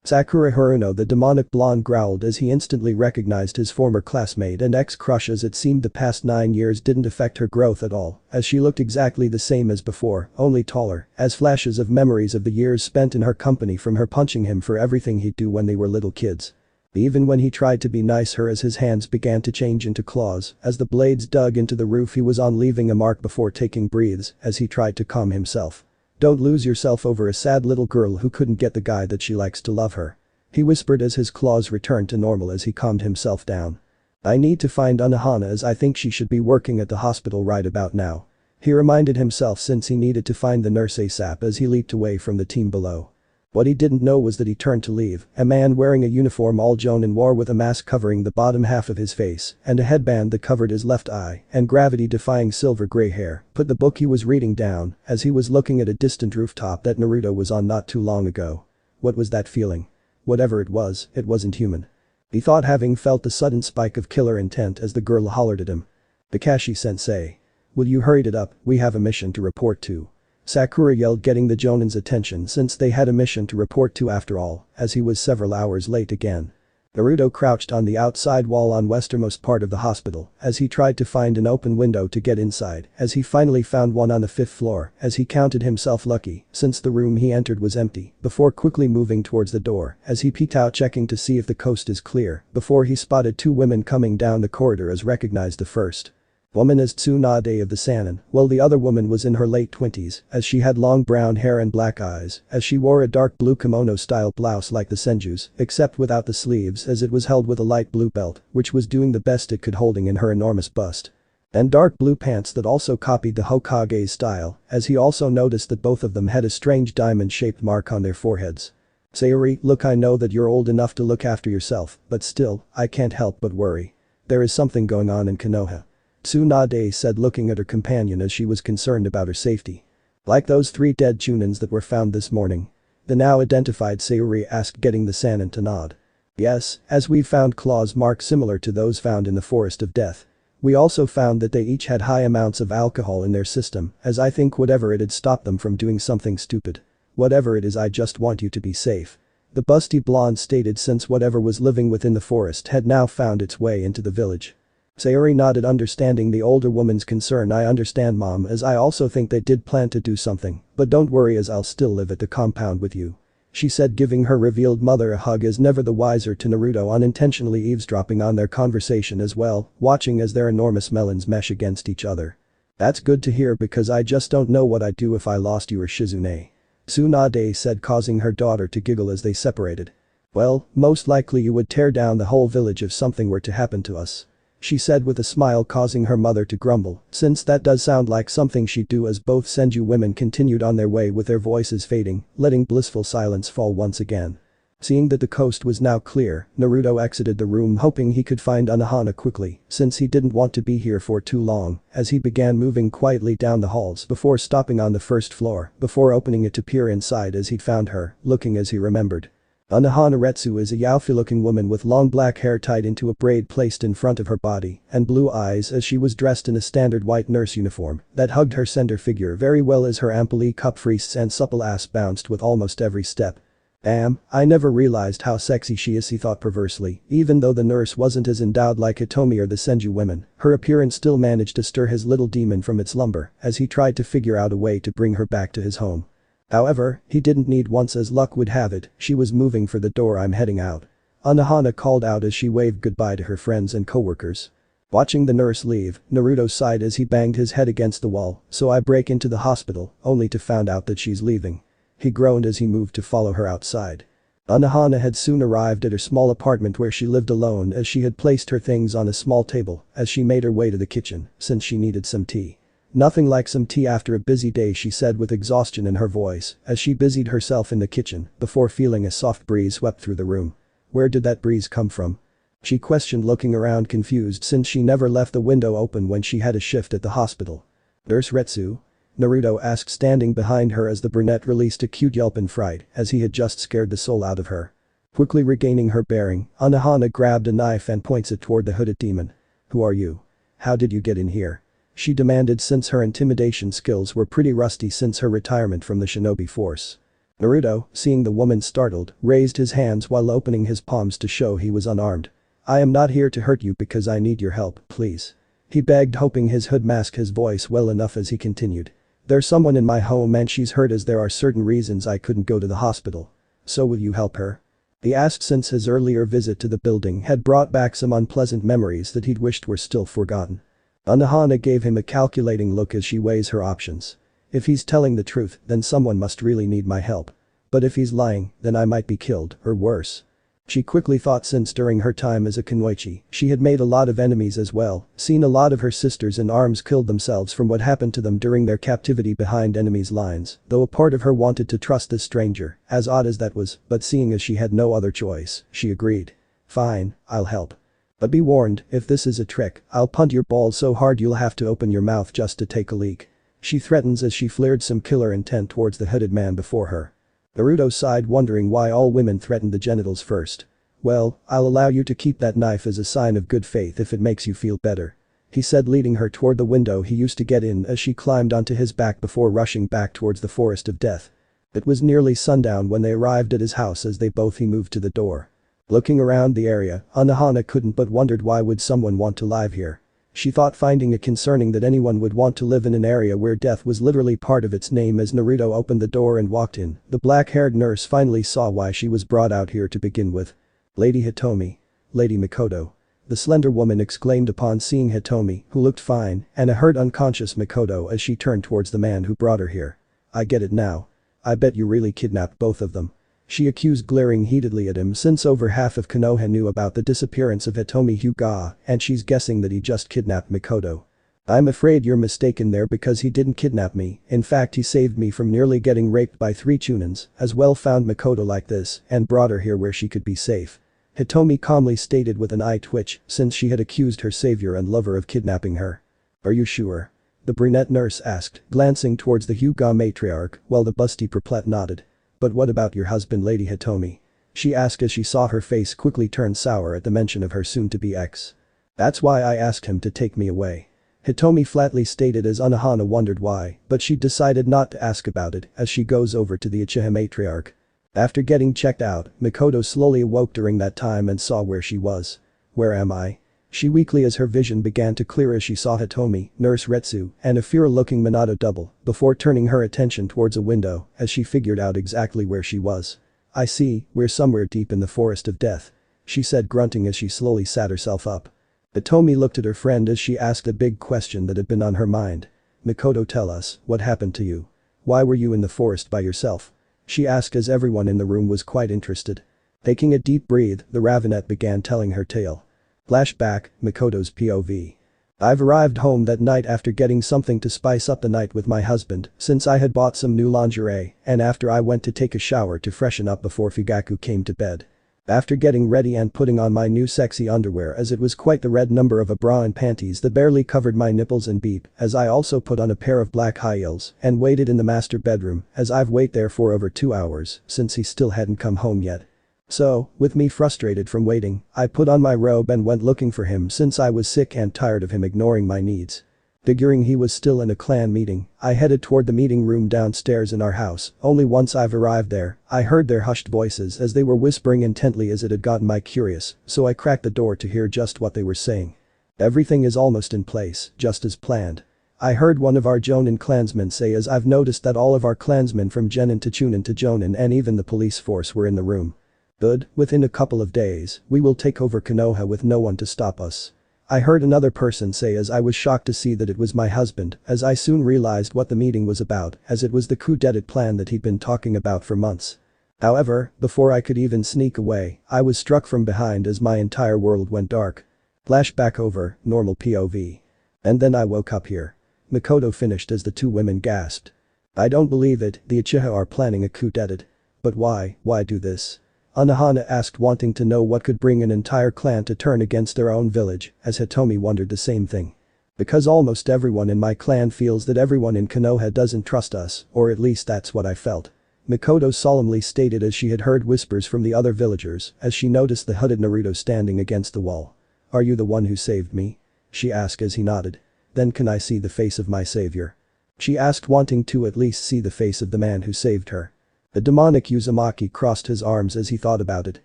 Sakura Haruno, the demonic blonde, growled as he instantly recognized his former classmate and ex-crush, as it seemed the past 9 years didn't affect her growth at all, as she looked exactly the same as before, only taller, as flashes of memories of the years spent in her company from her punching him for everything he'd do when they were little kids. Even when he tried to be nice her, as his hands began to change into claws, as the blades dug into the roof he was on, leaving a mark before taking breaths, as he tried to calm himself. "Don't lose yourself over a sad little girl who couldn't get the guy that she likes to love her," he whispered as his claws returned to normal as he calmed himself down. "I need to find Unohana, as I think she should be working at the hospital right about now," he reminded himself, since he needed to find the nurse ASAP as he leaped away from the team below. What he didn't know was that he turned to leave, a man wearing a uniform all Jonin wore, with a mask covering the bottom half of his face and a headband that covered his left eye, and gravity-defying silver gray hair, put the book he was reading down as he was looking at a distant rooftop that Naruto was on not too long ago. What was that feeling? Whatever it wasn't human. He thought, having felt the sudden spike of killer intent as the girl hollered at him. "Kakashi-sensei. Will you hurry it up, we have a mission to report to," Sakura yelled, getting the Jonin's attention since they had a mission to report to after all, as he was several hours late again. Naruto crouched on the outside wall on westernmost part of the hospital as he tried to find an open window to get inside, as he finally found one on the 5th floor, as he counted himself lucky since the room he entered was empty, before quickly moving towards the door as he peeked out, checking to see if the coast is clear, before he spotted 2 women coming down the corridor, as recognized the first woman as Tsunade of the Sannin, while the other woman was in her late 20s, as she had long brown hair and black eyes, as she wore a dark blue kimono-style blouse like the Senju's, except without the sleeves, as it was held with a light blue belt, which was doing the best it could, holding in her enormous bust. And dark blue pants that also copied the Hokage's style, as he also noticed that both of them had a strange diamond-shaped mark on their foreheads. "Sayori, look, I know that you're old enough to look after yourself, but still, I can't help but worry. There is something going on in Konoha," Tsunade said, looking at her companion as she was concerned about her safety. "Like those 3 dead Chunins that were found this morning?" the now identified Sayori asked, getting the Sannin to nod. "Yes, as we've found claws marks similar to those found in the Forest of Death. We also found that they each had high amounts of alcohol in their system, as I think whatever it had stopped them from doing something stupid. Whatever it is, I just want you to be safe," The busty blonde stated, since whatever was living within the forest had now found its way into the village. Sayori nodded, understanding the older woman's concern. I understand, Mom, as I also think they did plan to do something, but don't worry, as I'll still live at the compound with you. She said, giving her revealed mother a hug, as never the wiser to Naruto, unintentionally eavesdropping on their conversation as well, watching as their enormous melons mesh against each other. That's good to hear, because I just don't know what I'd do if I lost you or Shizune. Tsunade said, causing her daughter to giggle as they separated. Well, most likely you would tear down the whole village if something were to happen to us. She said with a smile, causing her mother to grumble, since that does sound like something she'd do, as both Senju women continued on their way with their voices fading, letting blissful silence fall once again. Seeing that the coast was now clear, Naruto exited the room, hoping he could find Anohana quickly, since he didn't want to be here for too long, as he began moving quietly down the halls before stopping on the first floor, before opening it to peer inside as he'd found her, looking as he remembered. Anohana Retsu is a Yaofi-looking woman with long black hair tied into a braid placed in front of her body, and blue eyes, as she was dressed in a standard white nurse uniform that hugged her slender figure very well as her amply cup wrists and supple ass bounced with almost every step. Damn, I never realized how sexy she is, he thought perversely. Even though the nurse wasn't as endowed like Hitomi or the Senju women, her appearance still managed to stir his little demon from its slumber as he tried to figure out a way to bring her back to his home. However, he didn't need. Once, as luck would have it, she was moving for the door. I'm heading out. Anohana called out as she waved goodbye to her friends and coworkers. Watching the nurse leave, Naruto sighed as he banged his head against the wall. So I break into the hospital, only to find out that she's leaving. He groaned as he moved to follow her outside. Anohana had soon arrived at her small apartment where she lived alone, as she had placed her things on a small table as she made her way to the kitchen, since she needed some tea. Nothing like some tea after a busy day, she said with exhaustion in her voice as she busied herself in the kitchen before feeling a soft breeze swept through the room. Where did that breeze come from? She questioned, looking around confused since she never left the window open when she had a shift at the hospital. Nurse Retsu? Naruto asked, standing behind her as the brunette released a cute yelp in fright as he had just scared the soul out of her. Quickly regaining her bearing, Anohana grabbed a knife and points it toward the hooded demon. Who are you? How did you get in here? She demanded, since her intimidation skills were pretty rusty since her retirement from the shinobi force. Naruto, seeing the woman startled, raised his hands while opening his palms to show he was unarmed. I am not here to hurt you, because I need your help, please. He begged, hoping his hood masked his voice well enough as he continued. There's someone in my home and she's hurt, as there are certain reasons I couldn't go to the hospital. So will you help her? He asked, since his earlier visit to the building had brought back some unpleasant memories that he'd wished were still forgotten. Anohana gave him a calculating look as she weighs her options. If he's telling the truth, then someone must really need my help. But if he's lying, then I might be killed, or worse. She quickly thought, since during her time as a kunoichi, she had made a lot of enemies as well, seen a lot of her sisters in arms killed themselves from what happened to them during their captivity behind enemies' lines, though a part of her wanted to trust this stranger, as odd as that was, but seeing as she had no other choice, she agreed. Fine, I'll help. But be warned, if this is a trick, I'll punt your balls so hard you'll have to open your mouth just to take a leak. She threatens as she flared some killer intent towards the hooded man before her. Naruto sighed, wondering why all women threatened the genitals first. Well, I'll allow you to keep that knife as a sign of good faith if it makes you feel better. He said, leading her toward the window he used to get in as she climbed onto his back before rushing back towards the forest of death. It was nearly sundown when they arrived at his house. As they both he moved to the door. Looking around the area, Anohana couldn't but wondered why would someone want to live here. She thought, finding it concerning that anyone would want to live in an area where death was literally part of its name. As Naruto opened the door and walked in, the black-haired nurse finally saw why she was brought out here to begin with. Lady Hitomi. Lady Mikoto. The slender woman exclaimed upon seeing Hitomi, who looked fine, and a hurt unconscious Mikoto as she turned towards the man who brought her here. I get it now. I bet you really kidnapped both of them. She accused, glaring heatedly at him, since over half of Konoha knew about the disappearance of Hitomi Hyuga, and she's guessing that he just kidnapped Mikoto. I'm afraid you're mistaken there, because he didn't kidnap me. In fact, he saved me from nearly getting raped by 3 chunins, as well found Mikoto like this and brought her here where she could be safe. Hitomi calmly stated with an eye twitch, since she had accused her savior and lover of kidnapping her. Are you sure? The brunette nurse asked, glancing towards the Hyuga matriarch, while the busty preplet nodded. But what about your husband, Lady Hitomi? She asked as she saw her face quickly turn sour at the mention of her soon-to-be ex. That's why I asked him to take me away. Hitomi flatly stated as Anohana wondered why, but she decided not to ask about it as she goes over to the Uchiha matriarch. After getting checked out, Mikoto slowly awoke during that time and saw where she was. Where am I? She weakly as her vision began to clear as she saw Hitomi, Nurse Retsu, and a fear-looking Minato double, before turning her attention towards a window as she figured out exactly where she was. I see, we're somewhere deep in the forest of death, she said grunting as she slowly sat herself up. Hitomi looked at her friend as she asked a big question that had been on her mind. Mikoto, tell us, what happened to you? Why were you in the forest by yourself? She asked as everyone in the room was quite interested. Taking a deep breath, the Ravenet began telling her tale. Flashback, Mikoto's POV. I've arrived home that night after getting something to spice up the night with my husband, since I had bought some new lingerie, and after I went to take a shower to freshen up before Fugaku came to bed. After getting ready and putting on my new sexy underwear as it was quite the red number of a bra and panties that barely covered my nipples and beep, as I also put on a pair of black high heels and waited in the master bedroom as I've waited there for over 2 hours since he still hadn't come home yet. So, with me frustrated from waiting, I put on my robe and went looking for him since I was sick and tired of him ignoring my needs. Figuring he was still in a clan meeting, I headed toward the meeting room downstairs in our house. Only once I've arrived there, I heard their hushed voices as they were whispering intently as it had gotten me curious, so I cracked the door to hear just what they were saying. Everything is almost in place, just as planned. I heard one of our Jonin clansmen say as I've noticed that all of our clansmen from Genin to Chunin to Jonin and even the police force were in the room. Good, within a couple of days, we will take over Konoha with no one to stop us. I heard another person say as I was shocked to see that it was my husband, as I soon realized what the meeting was about, as it was the coup d'etat plan that he'd been talking about for months. However, before I could even sneak away, I was struck from behind as my entire world went dark. Flashback over, normal POV. And then I woke up here. Mikoto finished as the two women gasped. I don't believe it, the Uchiha are planning a coup d'etat. But why do this? Anohana asked, wanting to know what could bring an entire clan to turn against their own village, as Hitomi wondered the same thing. Because almost everyone in my clan feels that everyone in Konoha doesn't trust us, or at least that's what I felt. Mikoto solemnly stated as she had heard whispers from the other villagers as she noticed the hooded Naruto standing against the wall. Are you the one who saved me? She asked as he nodded. Then can I see the face of my savior? She asked, wanting to at least see the face of the man who saved her. The demonic Uzumaki crossed his arms as he thought about it.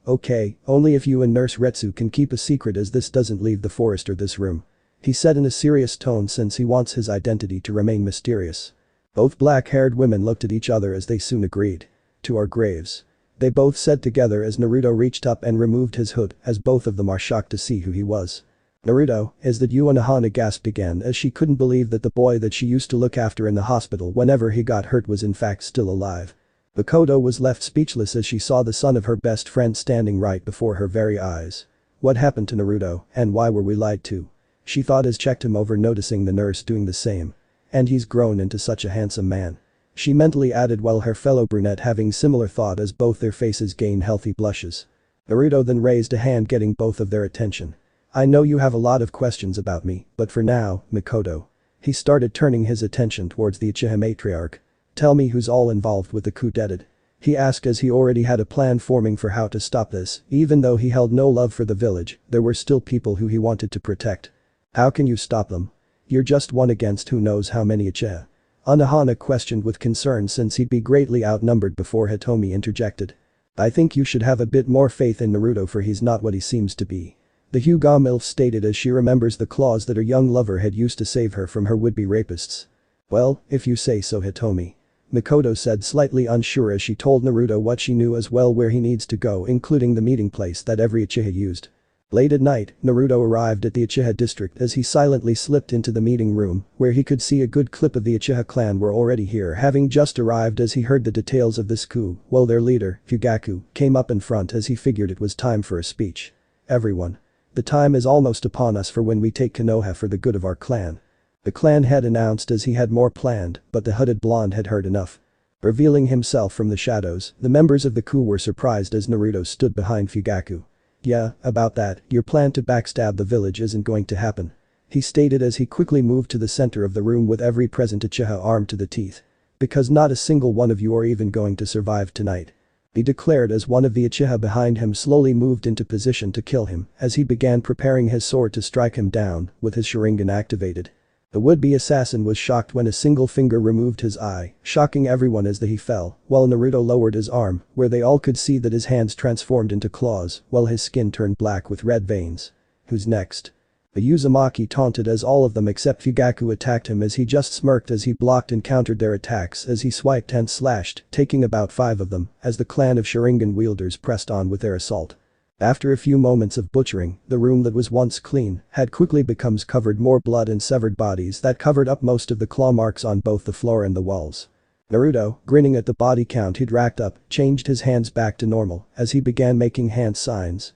Okay, only if you and Nurse Retsu can keep a secret as this doesn't leave the forest or this room. He said in a serious tone since he wants his identity to remain mysterious. Both black-haired women looked at each other as they soon agreed. To our graves. They both said together as Naruto reached up and removed his hood as both of them are shocked to see who he was. Naruto, is that you? Anohana gasped again as she couldn't believe that the boy that she used to look after in the hospital whenever he got hurt was in fact still alive. Mikoto was left speechless as she saw the son of her best friend standing right before her very eyes. What happened to Naruto, and why were we lied to? She thought as checked him over, noticing the nurse doing the same. And he's grown into such a handsome man. She mentally added while her fellow brunette having similar thought as both their faces gained healthy blushes. Naruto then raised a hand, getting both of their attention. I know you have a lot of questions about me, but for now, Mikoto. He started turning his attention towards the Uchiha matriarch. Tell me who's all involved with the coup d'etat. He asked as he already had a plan forming for how to stop this. Even though he held no love for the village, there were still people who he wanted to protect. How can you stop them? You're just one against who knows how many Uchiha. Anohana questioned with concern since he'd be greatly outnumbered before Hitomi interjected. I think you should have a bit more faith in Naruto, for he's not what he seems to be. The Hyuga MILF stated as she remembers the claws that her young lover had used to save her from her would-be rapists. Well, if you say so, Hitomi. Mikoto said, slightly unsure as she told Naruto what she knew as well, where he needs to go, including the meeting place that every Uchiha used. Late at night, Naruto arrived at the Uchiha district as he silently slipped into the meeting room, where he could see a good clip of the Uchiha clan were already here, having just arrived as he heard the details of this coup, while their leader, Fugaku, came up in front as he figured it was time for a speech. Everyone. The time is almost upon us for when we take Konoha for the good of our clan. The clan head announced as he had more planned, but the hooded blonde had heard enough. Revealing himself from the shadows, the members of the coup were surprised as Naruto stood behind Fugaku. Yeah, about that, your plan to backstab the village isn't going to happen. He stated as he quickly moved to the center of the room with every present Uchiha armed to the teeth. Because not a single one of you are even going to survive tonight. He declared as one of the Uchiha behind him slowly moved into position to kill him as he began preparing his sword to strike him down with his Sharingan activated. The would-be assassin was shocked when a single finger removed his eye, shocking everyone as he fell, while Naruto lowered his arm, where they all could see that his hands transformed into claws, while his skin turned black with red veins. Who's next? The Uzumaki taunted as all of them except Fugaku attacked him as he just smirked as he blocked and countered their attacks as he swiped and slashed, taking about 5 of them, as the clan of Sharingan wielders pressed on with their assault. After a few moments of butchering, the room that was once clean had quickly becomes covered more blood and severed bodies that covered up most of the claw marks on both the floor and the walls. Naruto, grinning at the body count he'd racked up, changed his hands back to normal as he began making hand signs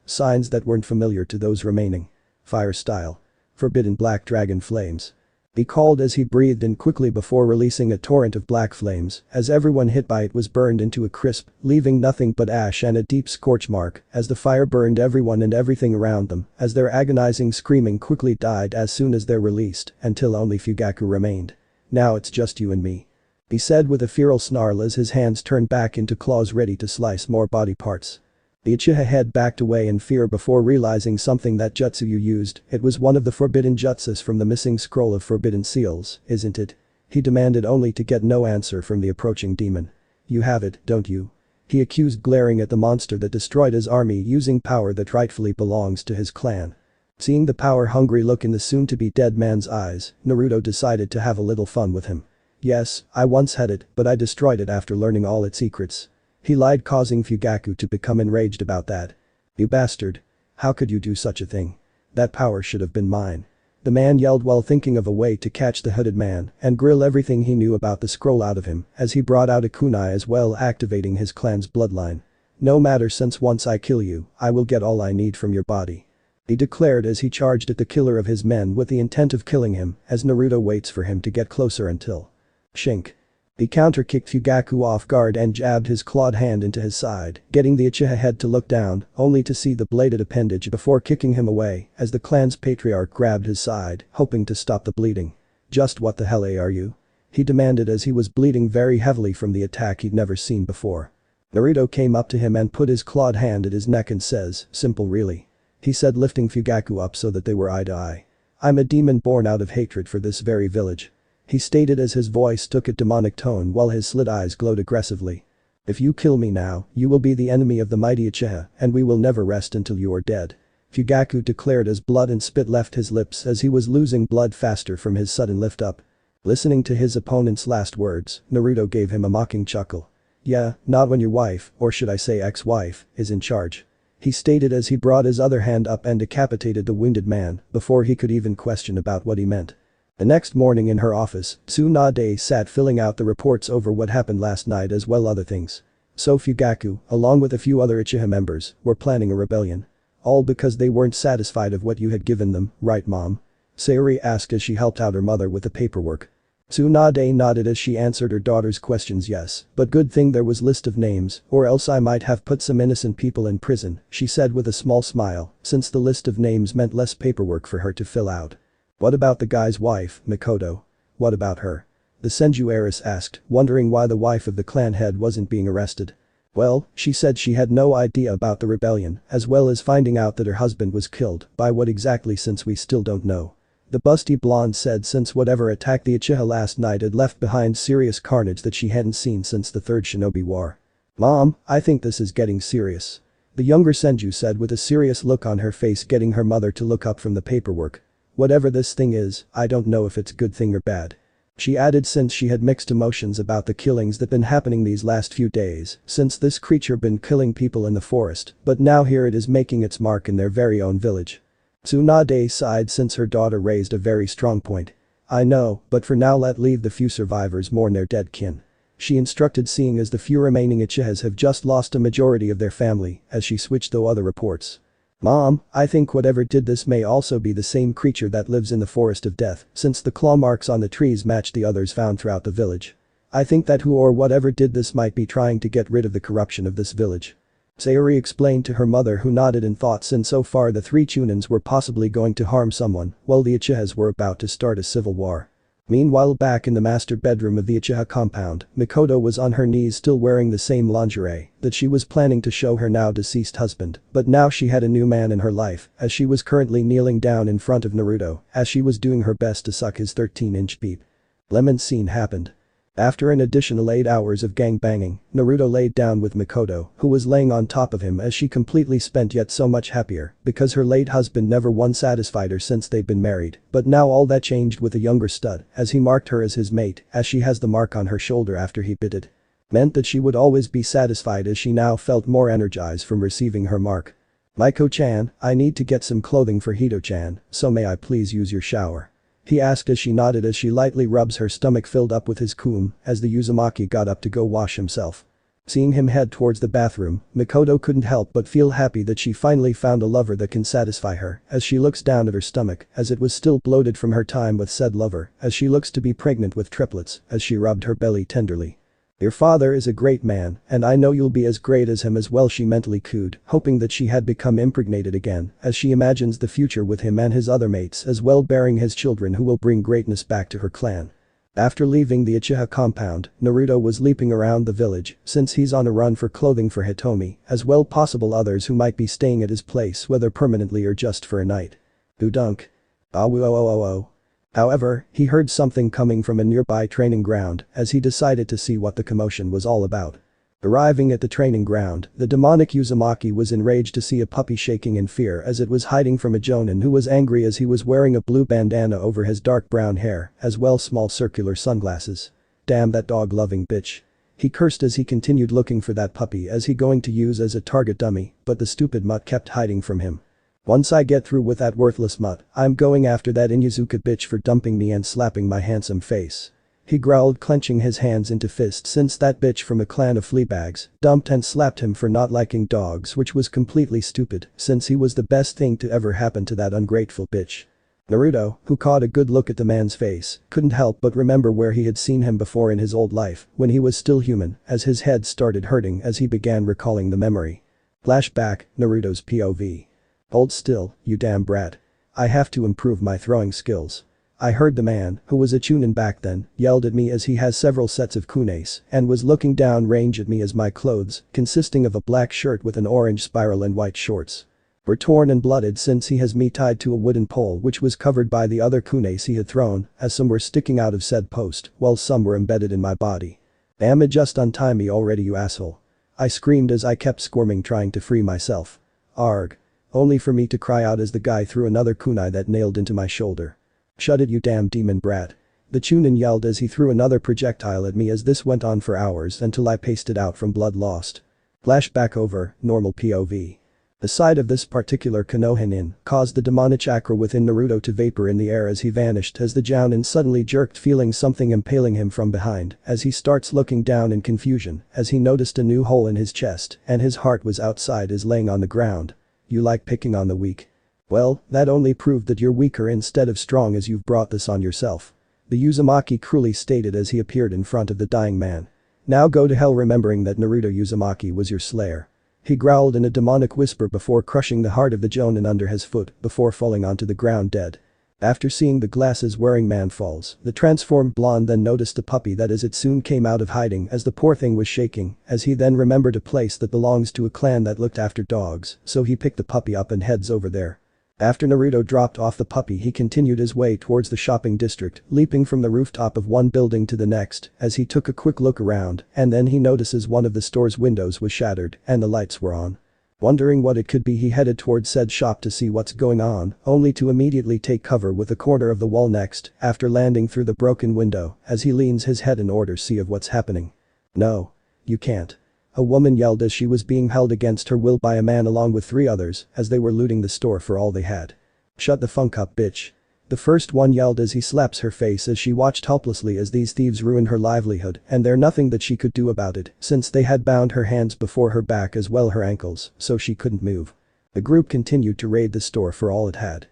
that weren't familiar to those remaining. Fire style. Forbidden black dragon flames. He called as he breathed in quickly before releasing a torrent of black flames, as everyone hit by it was burned into a crisp, leaving nothing but ash and a deep scorch mark, as the fire burned everyone and everything around them, as their agonizing screaming quickly died as soon as they're released, until only Fugaku remained. "Now it's just you and me," he said with a feral snarl as his hands turned back into claws ready to slice more body parts. The Uchiha head backed away in fear before realizing something that jutsu you used. It was one of the forbidden jutsus from the missing scroll of forbidden seals, isn't it? He demanded only to get no answer from the approaching demon. "You have it, don't you?" he accused, glaring at the monster that destroyed his army using power that rightfully belongs to his clan. Seeing the power-hungry look in the soon-to-be dead man's eyes, Naruto decided to have a little fun with him. "Yes, I once had it, but I destroyed it after learning all its secrets." He lied, causing Fugaku to become enraged about that. "You bastard. How could you do such a thing? That power should have been mine." The man yelled while thinking of a way to catch the hooded man and grill everything he knew about the scroll out of him as he brought out a kunai as well, activating his clan's bloodline. "No matter, since once I kill you, I will get all I need from your body," he declared as he charged at the killer of his men with the intent of killing him as Naruto waits for him to get closer until shink. He counter-kicked Fugaku off guard and jabbed his clawed hand into his side, getting the Uchiha head to look down, only to see the bladed appendage before kicking him away as the clan's patriarch grabbed his side, hoping to stop the bleeding. "Just what the hell are you?" he demanded as he was bleeding very heavily from the attack he'd never seen before. Naruto came up to him and put his clawed hand at his neck and says, "Simple really," he said, lifting Fugaku up so that they were eye to eye. "I'm a demon born out of hatred for this very village," he stated as his voice took a demonic tone while his slit eyes glowed aggressively. "If you kill me now, you will be the enemy of the mighty Uchiha and we will never rest until you are dead," Fugaku declared as blood and spit left his lips as he was losing blood faster from his sudden lift up. Listening to his opponent's last words, Naruto gave him a mocking chuckle. "Yeah, not when your wife, or should I say ex-wife, is in charge," he stated as he brought his other hand up and decapitated the wounded man before he could even question about what he meant. The next morning in her office, Tsunade sat filling out the reports over what happened last night as well other things. So Fugaku, along with a few other Uchiha members, were planning a rebellion. All because they weren't satisfied of what you had given them, right mom? Sayori asked as she helped out her mother with the paperwork. Tsunade nodded as she answered her daughter's questions. "Yes, but good thing there was list of names, or else I might have put some innocent people in prison," she said with a small smile, since the list of names meant less paperwork for her to fill out. "What about the guy's wife, Mikoto? What about her?" the Senju heiress asked, wondering why the wife of the clan head wasn't being arrested. "Well, she said she had no idea about the rebellion, as well as finding out that her husband was killed, by what exactly since we still don't know," the busty blonde said, since whatever attacked the Uchiha last night had left behind serious carnage that she hadn't seen since the Third Shinobi War. "Mom, I think this is getting serious," the younger Senju said with a serious look on her face, getting her mother to look up from the paperwork. "Whatever this thing is, I don't know if it's good thing or bad," she added, since she had mixed emotions about the killings that been happening these last few days, since this creature been killing people in the forest, but now here it is making its mark in their very own village. Tsunade sighed since her daughter raised a very strong point. "I know, but for now let leave the few survivors mourn their dead kin," she instructed, seeing as the few remaining Uchihas have just lost a majority of their family, as she switched to other reports. "Mom, I think whatever did this may also be the same creature that lives in the forest of death, since the claw marks on the trees match the others found throughout the village. I think that who or whatever did this might be trying to get rid of the corruption of this village," Sayori explained to her mother, who nodded in thought, since so far the three Chunins were possibly going to harm someone while the Uchihas were about to start a civil war. Meanwhile back in the master bedroom of the Uchiha compound, Mikoto was on her knees still wearing the same lingerie that she was planning to show her now deceased husband, but now she had a new man in her life as she was currently kneeling down in front of Naruto as she was doing her best to suck his 13-inch peep. Lemon scene happened. After an additional 8 hours of gangbanging, Naruto laid down with Mikoto, who was laying on top of him as she completely spent yet so much happier because her late husband never once satisfied her since they'd been married, but now all that changed with a younger stud as he marked her as his mate as she has the mark on her shoulder after he bit it. Meant that she would always be satisfied as she now felt more energized from receiving her mark. Maiko-chan, I need to get some clothing for Hito-chan, so may I please use your shower? He asked as she nodded as she lightly rubs her stomach filled up with his cum as the Uzumaki got up to go wash himself. Seeing him head towards the bathroom, Mikoto couldn't help but feel happy that she finally found a lover that can satisfy her as she looks down at her stomach as it was still bloated from her time with said lover as she looks to be pregnant with triplets as she rubbed her belly tenderly. Your father is a great man and I know you'll be as great as him as well, she mentally cooed, hoping that she had become impregnated again as she imagines the future with him and his other mates as well, bearing his children who will bring greatness back to her clan. After leaving the Uchiha compound, Naruto was leaping around the village since he's on a run for clothing for Hitomi as well possible others who might be staying at his place whether permanently or just for a night. Udunk. Oh. However, he heard something coming from a nearby training ground as he decided to see what the commotion was all about. Arriving at the training ground, the demonic Uzumaki was enraged to see a puppy shaking in fear as it was hiding from a jonin who was angry as he was wearing a blue bandana over his dark brown hair as well small circular sunglasses. Damn that dog-loving bitch. He cursed as he continued looking for that puppy as he going to use as a target dummy, but the stupid mutt kept hiding from him. Once I get through with that worthless mutt, I'm going after that Inuzuka bitch for dumping me and slapping my handsome face. He growled, clenching his hands into fists since that bitch from a clan of fleabags dumped and slapped him for not liking dogs, which was completely stupid since he was the best thing to ever happen to that ungrateful bitch. Naruto, who caught a good look at the man's face, couldn't help but remember where he had seen him before in his old life when he was still human as his head started hurting as he began recalling the memory. Flashback, Naruto's POV. Hold still, you damn brat. I have to improve my throwing skills. I heard the man, who was a chunin back then, yelled at me as he has several sets of kunes and was looking down range at me as my clothes, consisting of a black shirt with an orange spiral and white shorts, were torn and blooded since he has me tied to a wooden pole which was covered by the other kunes he had thrown as some were sticking out of said post while some were embedded in my body. Damn it, just untie me already, you asshole. I screamed as I kept squirming trying to free myself. Arg. Only for me to cry out as the guy threw another kunai that nailed into my shoulder. Shut it, you damn demon brat. The chunin yelled as he threw another projectile at me as this went on for hours until I pasted out from blood lost. Flashback over, normal POV. The sight of this particular Konohinin caused the demonic chakra within Naruto to vapor in the air as he vanished as the jounin suddenly jerked, feeling something impaling him from behind as he starts looking down in confusion as he noticed a new hole in his chest and his heart was outside as laying on the ground. You like picking on the weak? Well, that only proved that you're weaker instead of strong as you've brought this on yourself. The Uzumaki cruelly stated as he appeared in front of the dying man. Now go to hell, remembering that Naruto Uzumaki was your slayer. He growled in a demonic whisper before crushing the heart of the jonin under his foot before falling onto the ground dead. After seeing the glasses-wearing man falls, the transformed blonde then noticed the puppy that as it soon came out of hiding as the poor thing was shaking as he then remembered a place that belongs to a clan that looked after dogs, so he picked the puppy up and heads over there. After Naruto dropped off the puppy, he continued his way towards the shopping district, leaping from the rooftop of one building to the next as he took a quick look around and then he notices one of the store's windows was shattered and the lights were on. Wondering what it could be, he headed towards said shop to see what's going on, only to immediately take cover with a corner of the wall next after landing through the broken window as he leans his head in order to see of what's happening. No. You can't. A woman yelled as she was being held against her will by a man along with 3 others as they were looting the store for all they had. Shut the funk up, bitch. The first one yelled as he slaps her face as she watched helplessly as these thieves ruined her livelihood and there nothing that she could do about it since they had bound her hands before her back as well her ankles so she couldn't move. The group continued to raid the store for all it had.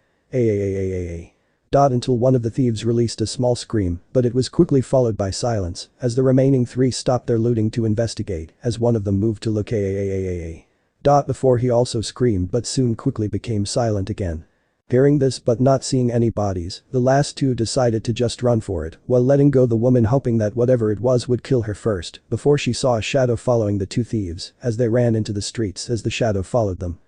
Until one of the thieves released a small scream, but it was quickly followed by silence as the remaining 3 stopped their looting to investigate as one of them moved to look before he also screamed but soon quickly became silent again. Hearing this but not seeing any bodies, the last two decided to just run for it while letting go the woman, hoping that whatever it was would kill her first before she saw a shadow following the two thieves as they ran into the streets as the shadow followed them.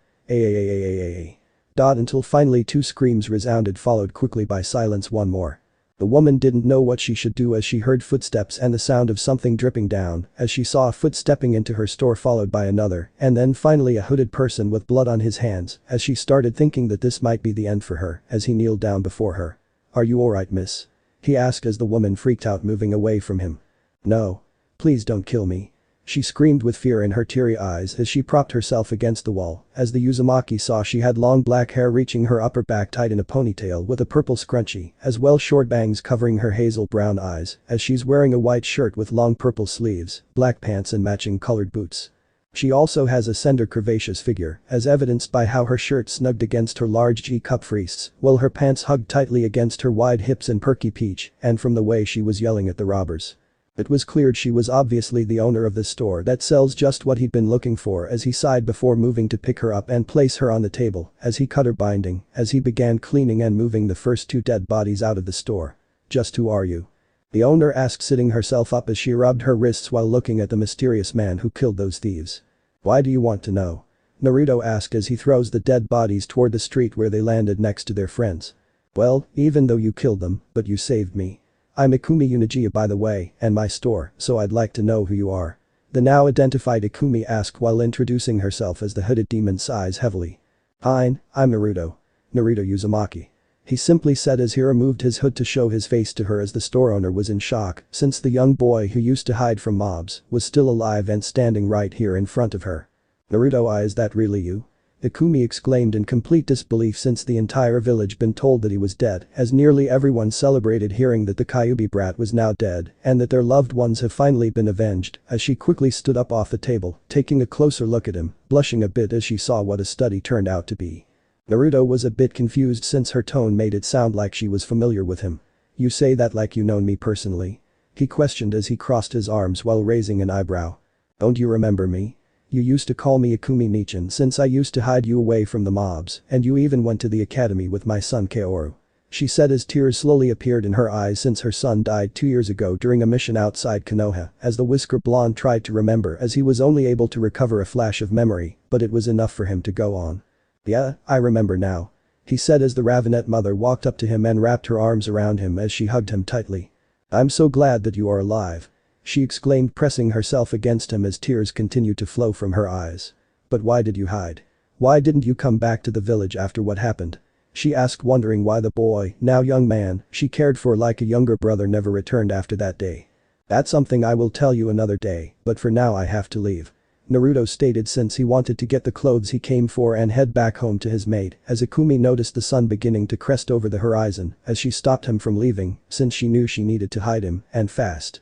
Until finally two screams resounded, followed quickly by silence one more. The woman didn't know what she should do as she heard footsteps and the sound of something dripping down as she saw a foot stepping into her store, followed by another, and then finally a hooded person with blood on his hands as she started thinking that this might be the end for her as he kneeled down before her. "Are you alright, miss?" he asked as the woman freaked out, moving away from him. "No. Please don't kill me," she screamed with fear in her teary eyes as she propped herself against the wall as the Uzumaki saw she had long black hair reaching her upper back tied in a ponytail with a purple scrunchie, as well short bangs covering her hazel brown eyes as she's wearing a white shirt with long purple sleeves, black pants and matching colored boots. She also has a slender curvaceous figure as evidenced by how her shirt snugged against her large G-cup wrists while her pants hugged tightly against her wide hips in perky peach, and from the way she was yelling at the robbers, it was clear she was obviously the owner of the store that sells just what he'd been looking for as he sighed before moving to pick her up and place her on the table as he cut her binding as he began cleaning and moving the first two dead bodies out of the store. "Just who are you?" the owner asked, sitting herself up as she rubbed her wrists while looking at the mysterious man who killed those thieves. "Why do you want to know?" Naruto asked as he throws the dead bodies toward the street where they landed next to their friends. "Well, even though you killed them, but you saved me. I'm Ikumi Unijiya, by the way, and my store, so I'd like to know who you are." The now identified Ikumi asked while introducing herself as the hooded demon sighs heavily. "Fine, I'm Naruto Uzumaki," he simply said as he removed his hood to show his face to her as the store owner was in shock since the young boy who used to hide from mobs was still alive and standing right here in front of her. "Naruto, is that really you?" Ikumi exclaimed in complete disbelief since the entire village been told that he was dead, as nearly everyone celebrated hearing that the Kyuubi brat was now dead and that their loved ones have finally been avenged, as she quickly stood up off the table, taking a closer look at him, blushing a bit as she saw what a study turned out to be. Naruto was a bit confused since her tone made it sound like she was familiar with him. "You say that like you known me personally?" he questioned as he crossed his arms while raising an eyebrow. "Don't you remember me? You used to call me Ikumi Nichin since I used to hide you away from the mobs, and you even went to the academy with my son Kaoru," she said as tears slowly appeared in her eyes since her son died 2 years ago during a mission outside Konoha, as the whisker blonde tried to remember as he was only able to recover a flash of memory, but it was enough for him to go on. "Yeah, I remember now," he said as the Ravenet mother walked up to him and wrapped her arms around him as she hugged him tightly. "I'm so glad that you are alive," she exclaimed, pressing herself against him as tears continued to flow from her eyes. "But why did you hide? Why didn't you come back to the village after what happened?" she asked, wondering why the boy, now young man, she cared for like a younger brother never returned after that day. "That's something I will tell you another day, but for now I have to leave," Naruto stated since he wanted to get the clothes he came for and head back home to his mate as Ikumi noticed the sun beginning to crest over the horizon as she stopped him from leaving since she knew she needed to hide him, and fast.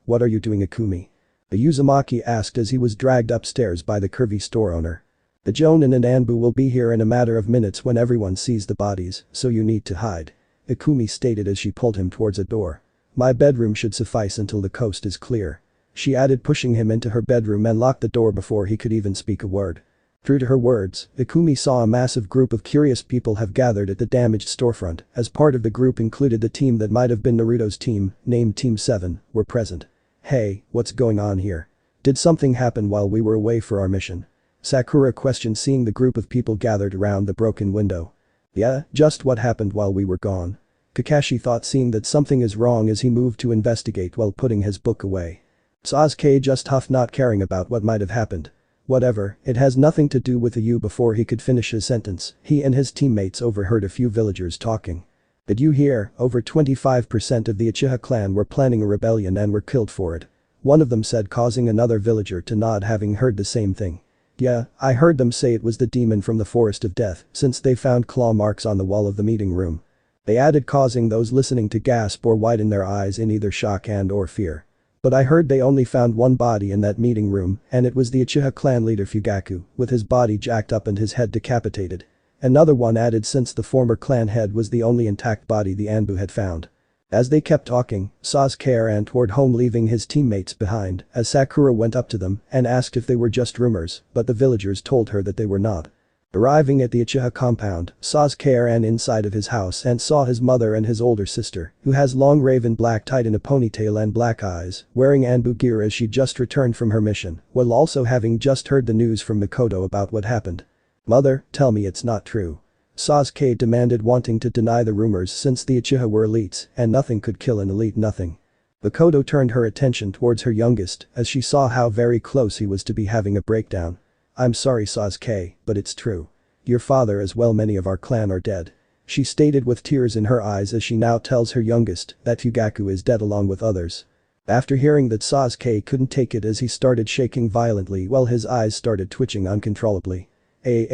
What are you doing, Ikumi?" the Uzumaki asked as he was dragged upstairs by the curvy store owner. "The Jonin and Anbu will be here in a matter of minutes when everyone sees the bodies, so you need to hide," Ikumi stated as she pulled him towards a door. "My bedroom should suffice until the coast is clear," she added, pushing him into her bedroom and locked the door before he could even speak a word. True to her words, Ikumi saw a massive group of curious people have gathered at the damaged storefront, as part of the group included the team that might have been Naruto's team, named Team 7, were present. "Hey, what's going on here? Did something happen while we were away for our mission?" Sakura questioned, seeing the group of people gathered around the broken window. "Yeah, just what happened while we were gone," Kakashi thought, seeing that something is wrong as he moved to investigate while putting his book away. Sasuke just huffed, not caring about what might have happened. "Whatever, it has nothing to do with you." Before he could finish his sentence, he and his teammates overheard a few villagers talking. "Did you hear? Over 25% of the Uchiha clan were planning a rebellion and were killed for it," one of them said, causing another villager to nod, having heard the same thing. "Yeah, I heard them say it was the demon from the Forest of Death since they found claw marks on the wall of the meeting room," they added, causing those listening to gasp or widen their eyes in either shock and or fear. "But I heard they only found one body in that meeting room, and it was the Uchiha clan leader Fugaku, with his body jacked up and his head decapitated," another one added, since the former clan head was the only intact body the Anbu had found. As they kept talking, Sasuke ran toward home, leaving his teammates behind as Sakura went up to them and asked if they were just rumors, but the villagers told her that they were not. Arriving at the Uchiha compound, Sasuke ran inside of his house and saw his mother and his older sister, who has long raven black tied in a ponytail and black eyes, wearing Anbu gear as she just returned from her mission, while also having just heard the news from Mikoto about what happened. "Mother, tell me it's not true." Sasuke demanded, wanting to deny the rumors since the Uchiha were elites and nothing could kill an elite nothing. Mikoto turned her attention towards her youngest as she saw how very close he was to be having a breakdown. "I'm sorry Sasuke, but it's true. Your father as well many of our clan are dead," she stated with tears in her eyes as she now tells her youngest that Fugaku is dead along with others. After hearing that, Sasuke couldn't take it as he started shaking violently while his eyes started twitching uncontrollably. He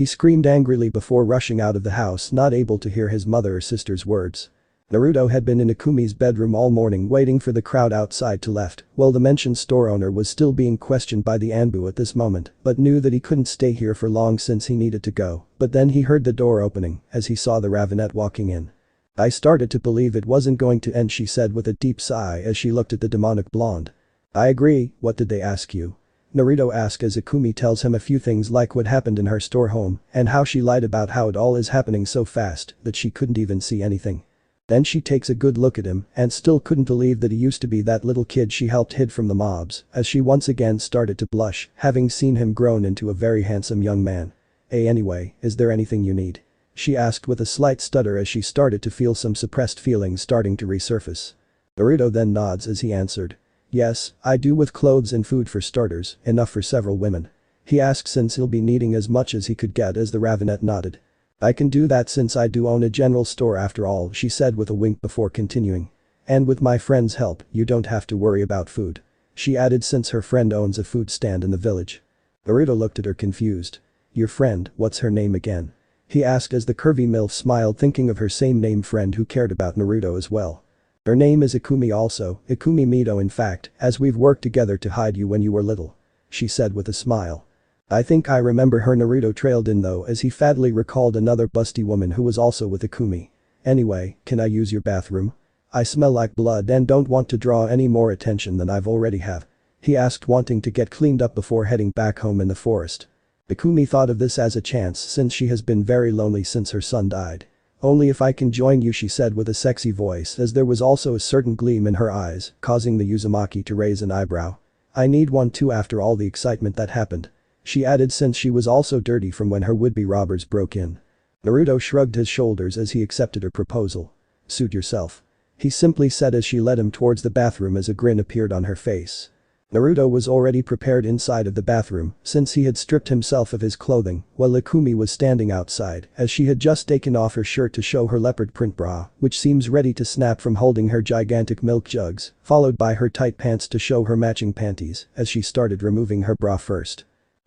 screamed angrily before rushing out of the house, not able to hear his mother or sister's words. Naruto had been in Akumi's bedroom all morning waiting for the crowd outside to left, while the mentioned store owner was still being questioned by the Anbu at this moment, but knew that he couldn't stay here for long since he needed to go, but then he heard the door opening as he saw the Ravenette walking in. "I started to believe it wasn't going to end," she said with a deep sigh as she looked at the demonic blonde. "I agree, what did they ask you?" Naruto asks as Akumi tells him a few things like what happened in her store home and how she lied about how it all is happening so fast that she couldn't even see anything. Then she takes a good look at him and still couldn't believe that he used to be that little kid she helped hid from the mobs as she once again started to blush, having seen him grown into a very handsome young man. Anyway, is there anything you need?" she asked with a slight stutter as she started to feel some suppressed feelings starting to resurface. Naruto then nods as he answered. "Yes, I do, with clothes and food for starters, enough for several women." He asked since he'll be needing as much as he could get as the Ravenette nodded. "I can do that since I do own a general store after all," she said with a wink before continuing. "And with my friend's help, you don't have to worry about food," she added since her friend owns a food stand in the village. Naruto looked at her confused. "Your friend, what's her name again?" he asked as the curvy MILF smiled, thinking of her same name friend who cared about Naruto as well. "Her name is Ikumi, also, Ikumi Mito, in fact, as we've worked together to hide you when you were little," she said with a smile. "I think I remember her," Naruto trailed in though as he fattly recalled another busty woman who was also with Ikumi. "Anyway, can I use your bathroom? I smell like blood and don't want to draw any more attention than I've already have," he asked, wanting to get cleaned up before heading back home in the forest. Ikumi thought of this as a chance since she has been very lonely since her son died. "Only if I can join you," she said with a sexy voice as there was also a certain gleam in her eyes, causing the Uzumaki to raise an eyebrow. "I need one too after all the excitement that happened," she added since she was also dirty from when her would-be robbers broke in. Naruto shrugged his shoulders as he accepted her proposal. "Suit yourself," he simply said as she led him towards the bathroom as a grin appeared on her face. Naruto was already prepared inside of the bathroom since he had stripped himself of his clothing while Ikumi was standing outside as she had just taken off her shirt to show her leopard print bra, which seems ready to snap from holding her gigantic milk jugs, followed by her tight pants to show her matching panties as she started removing her bra first.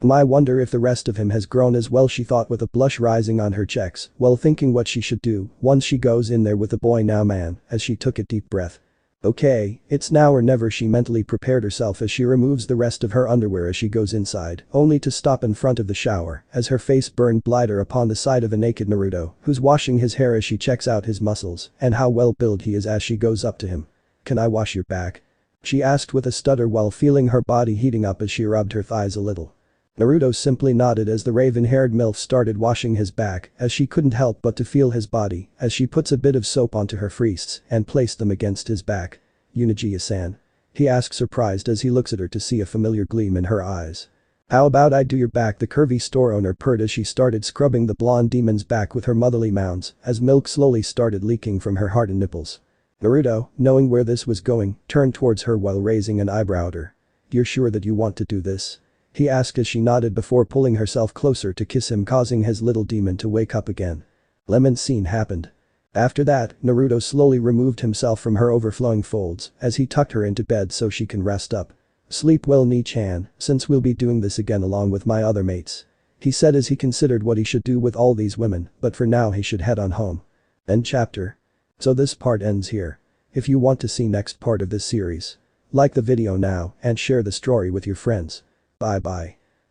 "I wonder if the rest of him has grown as well," she thought with a blush rising on her cheeks while thinking what she should do once she goes in there with the boy now man as she took a deep breath. "Okay, it's now or never," she mentally prepared herself as she removes the rest of her underwear as she goes inside, only to stop in front of the shower as her face burned blighter upon the side of a naked Naruto who's washing his hair as she checks out his muscles and how well built he is as she goes up to him. "Can I wash your back?" she asked with a stutter while feeling her body heating up as she rubbed her thighs a little. Naruto simply nodded as the raven-haired MILF started washing his back as she couldn't help but to feel his body as she puts a bit of soap onto her wrists and placed them against his back. "Yunagiya-san?" he asks surprised as he looks at her to see a familiar gleam in her eyes. "How about I do your back?" the curvy store owner purred as she started scrubbing the blonde demon's back with her motherly mounds as milk slowly started leaking from her heart and nipples. Naruto, knowing where this was going, turned towards her while raising an eyebrow at her. "You're sure that you want to do this?" he asked as she nodded before pulling herself closer to kiss him, causing his little demon to wake up again. Lemon scene happened. After that, Naruto slowly removed himself from her overflowing folds as he tucked her into bed so she can rest up. "Sleep well, Ni-chan, since we'll be doing this again along with my other mates," he said as he considered what he should do with all these women, but for now he should head on home. End chapter. So this part ends here. If you want to see next part of this series, like the video now and share the story with your friends. Bye bye.